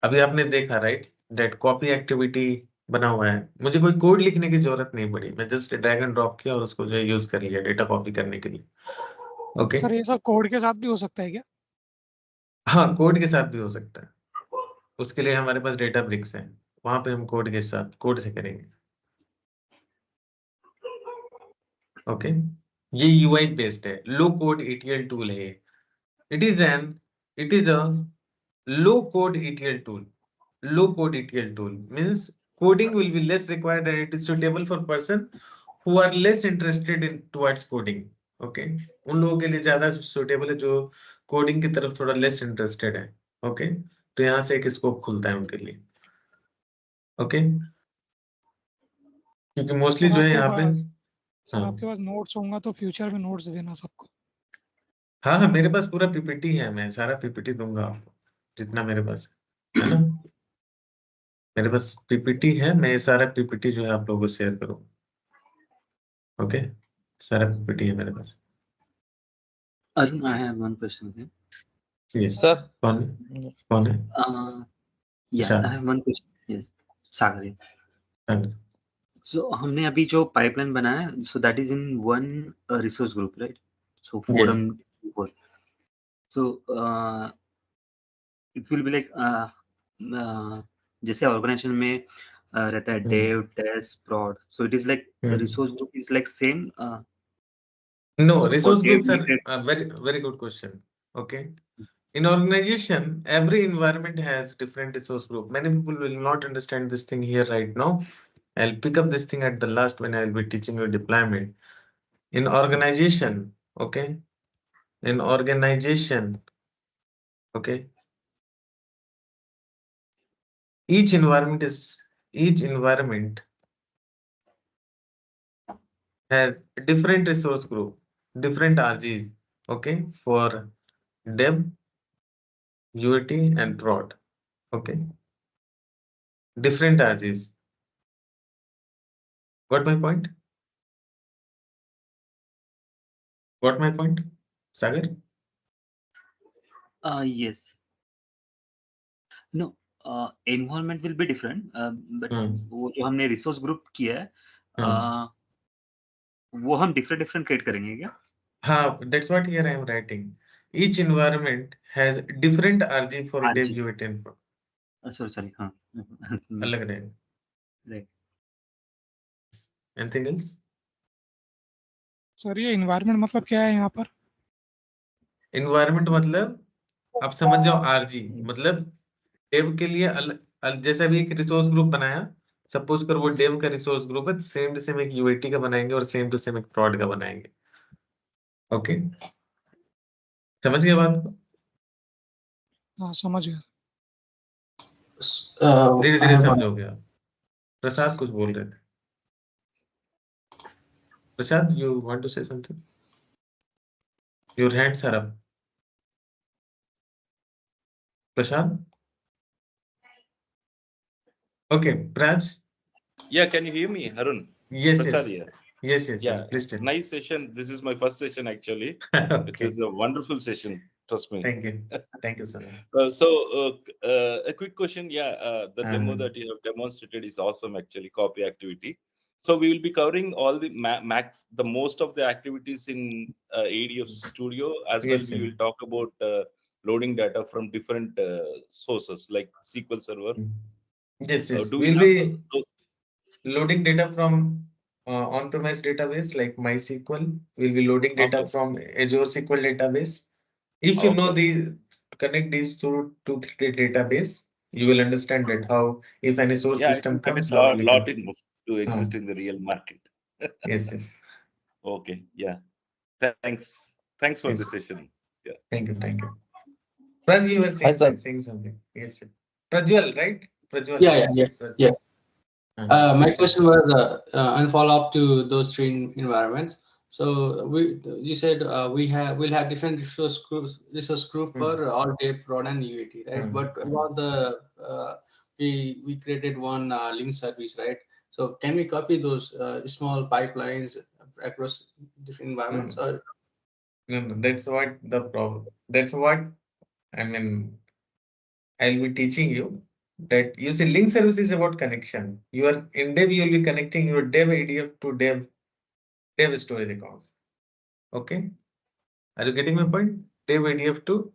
अभी आपने देखा राइट, डेट कॉपी एक्टिविटी बना हुआ है। मुझे कोई कोड लिखने की जरूरत नहीं पड़ी, मैं जस्ट ड्रैग एंड ड्रॉप किया और उसको जो यूज कर लिया डेटा कॉपी करने के लिए। ओके, सर ये सब कोड के साथ भी हो सकता है क्या? हाँ, कोड के साथ भी हो सकता है। उसके लिए हमारे पास डेटा ब्रिक्स है, वहां पे हम कोड के साथ कोड से करेंगे। ओके, ये UI बेस्ड है, लो कोड ETL टूल है। It is a low code ETL tool. Low code ETL tool means coding will be less required and it is suitable for person who are less interested in towards coding. Okay, उन लोगों के लिए ज्यादा suitable है जो coding की तरफ थोड़ा लेस इंटरेस्टेड है। ओके, तो यहाँ से एक स्कोप खुलता है उनके लिए। ओके, क्योंकि मोस्टली सर जो है आपके यहाँ पे, पास सर हाँ आपके पास नोट्स होंगे तो फ्यूचर में नोट्स देना सबको। हाँ हाँ, मेरे पास पूरा पीपीटी है, मैं सारा पीपीटी दूंगा आपको जितना मेरे पास है ना। मेरे पास पीपीटी है, मैं ये सारा पीपीटी जो है आप लोगों को शेयर करूँगा। ओके, सारा पीपीटी है मेरे पास। Arun, I have one question here. Yes, Sir, कौन है? कौन है? Yeah, I Sagar, have one question. Yes, Sagar. here. Sagar. So हमने अभी जो pipeline बनाया, so that is in one resource group, right? So Yes. forum four. So it will be like जैसे organization में रहता है dev, test, prod. So it is like the resource group is like same. No, So for resource dev, groups we are did. very good question. Okay. In organization, every environment has different resource group. Many people will not understand this thing here right now. I'll pick up this thing at the last when I'll be teaching you deployment. In organization, okay. In organization, okay. Each environment has different resource group, different RGs, okay, for dev, UAT and prod, okay, different RGs. Got my point? Got my point, Sagar? Yes. No, environment will be different, but वो जो हमने resource group किया है, वो हम different create करेंगे क्या? हाँ, that's what here I am writing. Each environment has different RG for dev, RG. UAT and prod. Sorry, हाँ. अलग रहेगा. Right. Anything else? सर ये इन्वायरमेंट मतलब क्या है यहाँ पर? Environment मतलब आप समझ जाओ, RG मतलब डेव के लिए जैसे अभी एक रिसोर्स ग्रुप बनाया, सपोज कर वो डेव का रिसोर्स ग्रुप है, सेम टू सेम एक यूएटी का बनाएंगे और सेम टू सेम एक प्रॉड का बनाएंगे। ओके, समझ गए बात को? हाँ समझ गया। धीरे धीरे समझोगे आप। प्रसाद कुछ बोल रहे थे। Prasad, you want to say something? Your hands are up. Prasad? Okay, Praj? Yeah, can you hear me, Harun? Yes, Prasad yes. here. Yes, yes, Yeah, yes. Please tell me. nice session. This is my first session actually. It Okay. is a wonderful session. Trust me. Thank you. Thank you so much. A quick question. Yeah, the demo that you have demonstrated is awesome actually. Copy activity. So we will be covering all the most of the activities in ADF Studio as well. Yes, We sir. will talk about loading data from different sources like SQL Server. Yes, yes. Do we We'll have be those? loading data from on-premise database like MySQL. We'll be loading data Okay. from Azure SQL database. If you know Okay. connect these two to three database, you will understand that how if any source Yeah, system that is comes, what we lot can. in to exist in the real market. Yes, yes. Okay, yeah. Thanks for Yes. the session. Yeah. Thank you, thank you. Praj, you were Hi, sir. saying something. Yes, sir. Prajwal, right? Prajwal. Yeah. Prajwal. My Please tell question was and follow up to those three environments. So you said we'll have different resource group for all day prod and UAT, right? But about the we created one link service, right? So can we copy those small pipelines across different environments? Or No, that's what the problem. That's what I mean. I'll be teaching you that you see link service is about connection. You are in dev, you will be connecting your dev ADF to dev storage account. Okay. Are you getting my point? Dev ADF to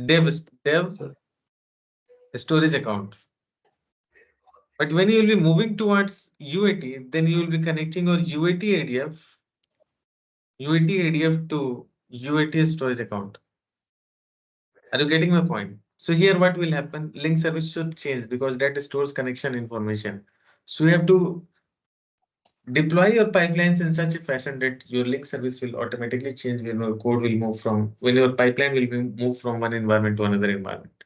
dev storage account. But when you will be moving towards UAT, then you will be connecting your UAT ADF to UAT storage account. Are you getting my point? So here what will happen? Link service should change because that stores connection information. So you have to deploy your pipelines in such a fashion that your link service will automatically change when your code will move from, when your pipeline will be moved from one environment to another environment.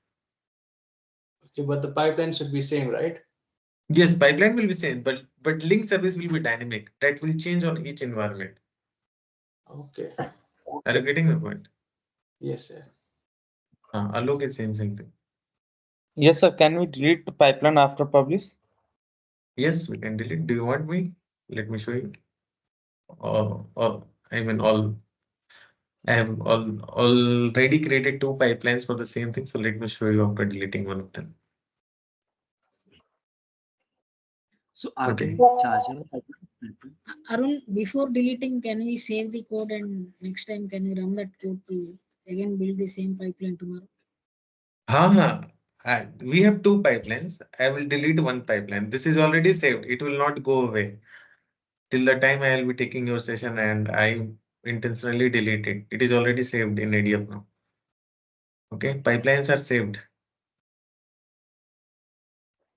okay, but the pipeline should be same, right? Yes, pipeline will be same, but link service will be dynamic. That will change on each environment. Okay. Are you getting the point? Yes, yes. Alok is saying something. Yes, sir. Can we delete the pipeline after publish? Yes, we can delete. Do you want me? Let me show you. I mean, I have already created 2 pipelines for the same thing. So let me show you after deleting one of them. So are Okay. we chargeable? Arun, before deleting, can we save the code and next time can we run that code to again build the same pipeline tomorrow? We have 2 pipelines. I will delete one pipeline. This is already saved. It will not go away till the time I will be taking your session and I intentionally delete it. It is already saved in ADF now. Okay, pipelines are saved.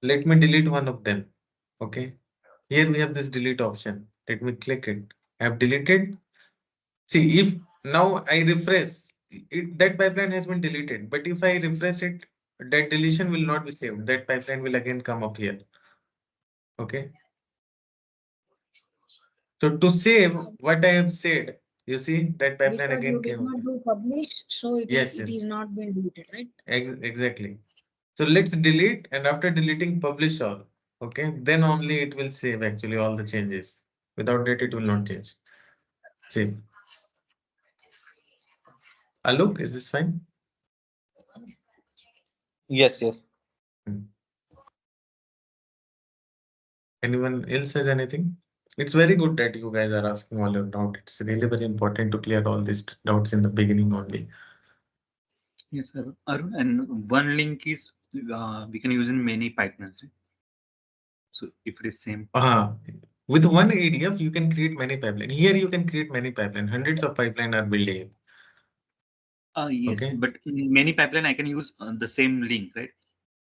Let me delete one of them. Okay, here we have this delete option. Let me click it. I have deleted. See, if now I refresh, that pipeline has been deleted. But if I refresh it, that deletion will not be saved. That pipeline will again come up here. Okay. So to save what I have said, you see that pipeline Because you again did came up. not do publish, so it Yes, is not been deleted, right? exactly. So let's delete, and after deleting publish all, okay, then only it will save actually all the changes. Without that, it will not change. Save. Alok, is this fine? Yes, yes. Anyone else has anything? It's very good that you guys are asking all your doubts. It's really very important to clear all these doubts in the beginning only. Yes, sir. Arun, and one link is we can use in many pipelines, right? So if it is same. With one ADF, you can create many pipeline. Here you can create many pipeline. Hundreds of pipeline are building. Yes, Okay. but in many pipeline I can use the same link, right?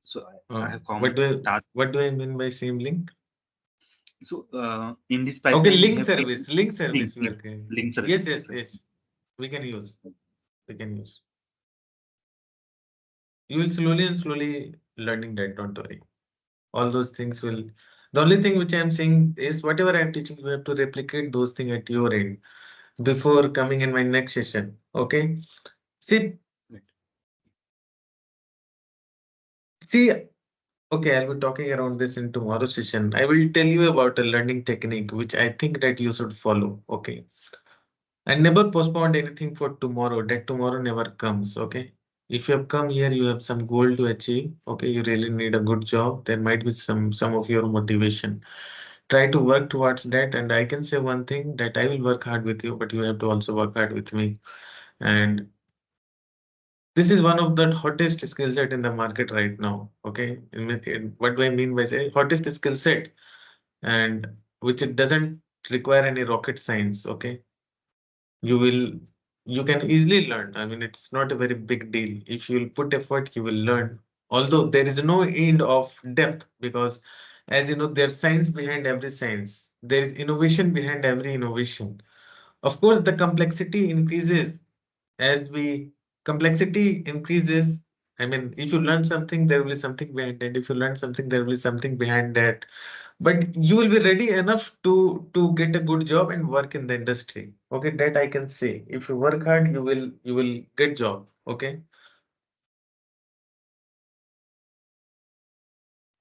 So I have common task. What do I mean by same link? So in this pipeline, Okay, we link have service. Link service. link service. Yes, yes, yes. We can use. We can use. You will slowly and slowly learning that. Don't worry. All those things will. The only thing which I am saying is whatever I am teaching, you have to replicate those things at your end before coming in my next session. Okay. See. See. Okay, I'll be talking around this in tomorrow's session. I will tell you about a learning technique which I think that you should follow. Okay. I never postponed anything for tomorrow. That tomorrow never comes. Okay. If you have come here, you have some goal to achieve. Okay, you really need a good job. There might be some of your motivation. Try to work towards that. And I can say one thing that I will work hard with you, but you have to also work hard with me. And this is one of the hottest skill set in the market right now. Okay. What do I mean by say hottest skill set? And which it doesn't require any rocket science. Okay. You can easily learn. I mean, it's not a very big deal. If you'll put effort, you will learn. Although there is no end of depth, because as you know, there's science behind every science. There is innovation behind every innovation. Of course, the complexity increases as we complexity increases. I mean, if you learn something, there will be something behind it. If you learn something, there will be something behind that. But you will be ready enough to get a good job and work in the industry. Okay, that I can say. If you work hard, you will get job. Okay.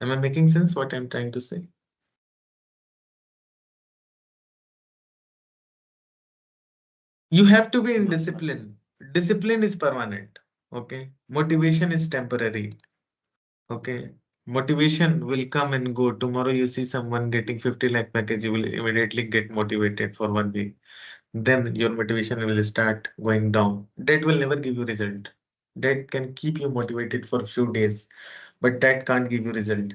Am I making sense what I'm trying to say? You have to be in discipline. Discipline is permanent. Okay. Motivation is temporary. Okay. Motivation will come and go. Tomorrow you see someone getting 50 lakh package, you will immediately get motivated for 1 week. Then your motivation will start going down. That will never give you result. That can keep you motivated for a few days, but that can't give you result.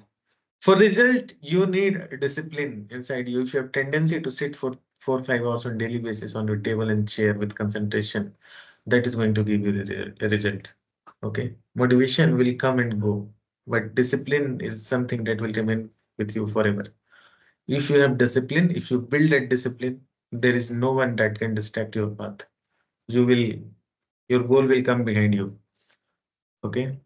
For result, you need discipline inside you. If you have tendency to sit for 4 or 5 hours on daily basis on your table and chair with concentration, that is going to give you the result. Okay. Motivation will come and go, but discipline is something that will remain with you forever. If you have discipline, if you build that discipline, there is no one that can distract your path. Your goal will come behind you. Okay.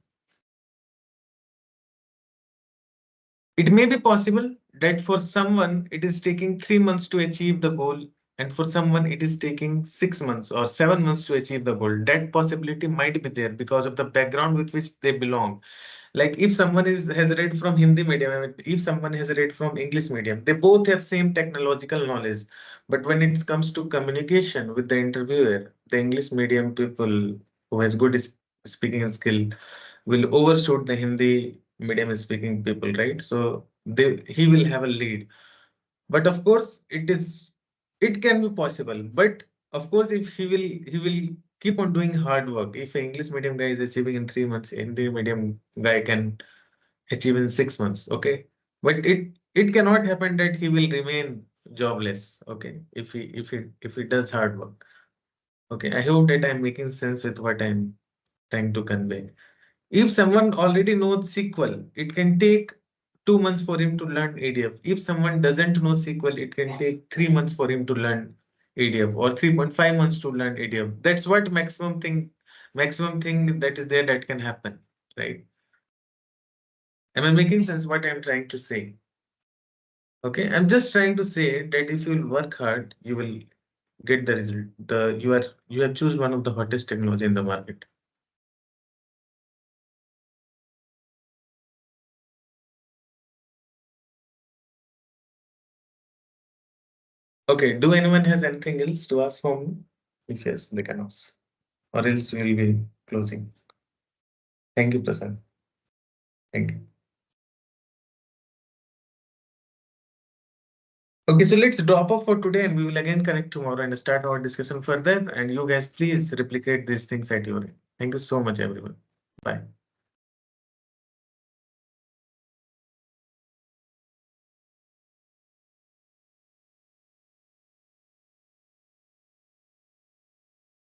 It may be possible that for someone it is taking 3 months to achieve the goal, and for someone it is taking 6 months or 7 months to achieve the goal. That possibility might be there because of the background with which they belong. Like if someone has read from Hindi medium, if someone has read from English medium, they both have same technological knowledge. But when it comes to communication with the interviewer, the English medium people who has good speaking skill will overshoot the Hindi medium speaking people, right? So he will have a lead. But of course, it can be possible. But of course, if he will keep on doing hard work. If an English medium guy is achieving in 3 months, Hindi medium guy can achieve in 6 months. Okay, but it cannot happen that he will remain jobless. Okay, if he does hard work. Okay, I hope that I'm making sense with what I'm trying to convey. If someone already knows SQL, it can take 2 months for him to learn ADF. If someone doesn't know SQL, it can take 3 months for him to learn ADF or 3.5 months to learn ADF. That's what maximum thing that is there that can happen, right? Am I making sense what I'm trying to say? Okay, I'm just trying to say that if you will work hard, you will get the result. You have choose one of the hottest technology in the market. Okay, do anyone has anything else to ask from me? If yes, they can ask. Or else we will be closing. Thank you, Prasad. Thank you. Okay, so let's drop off for today and we will again connect tomorrow and start our discussion further. And you guys please replicate these things at your end. Thank you so much, everyone. Bye.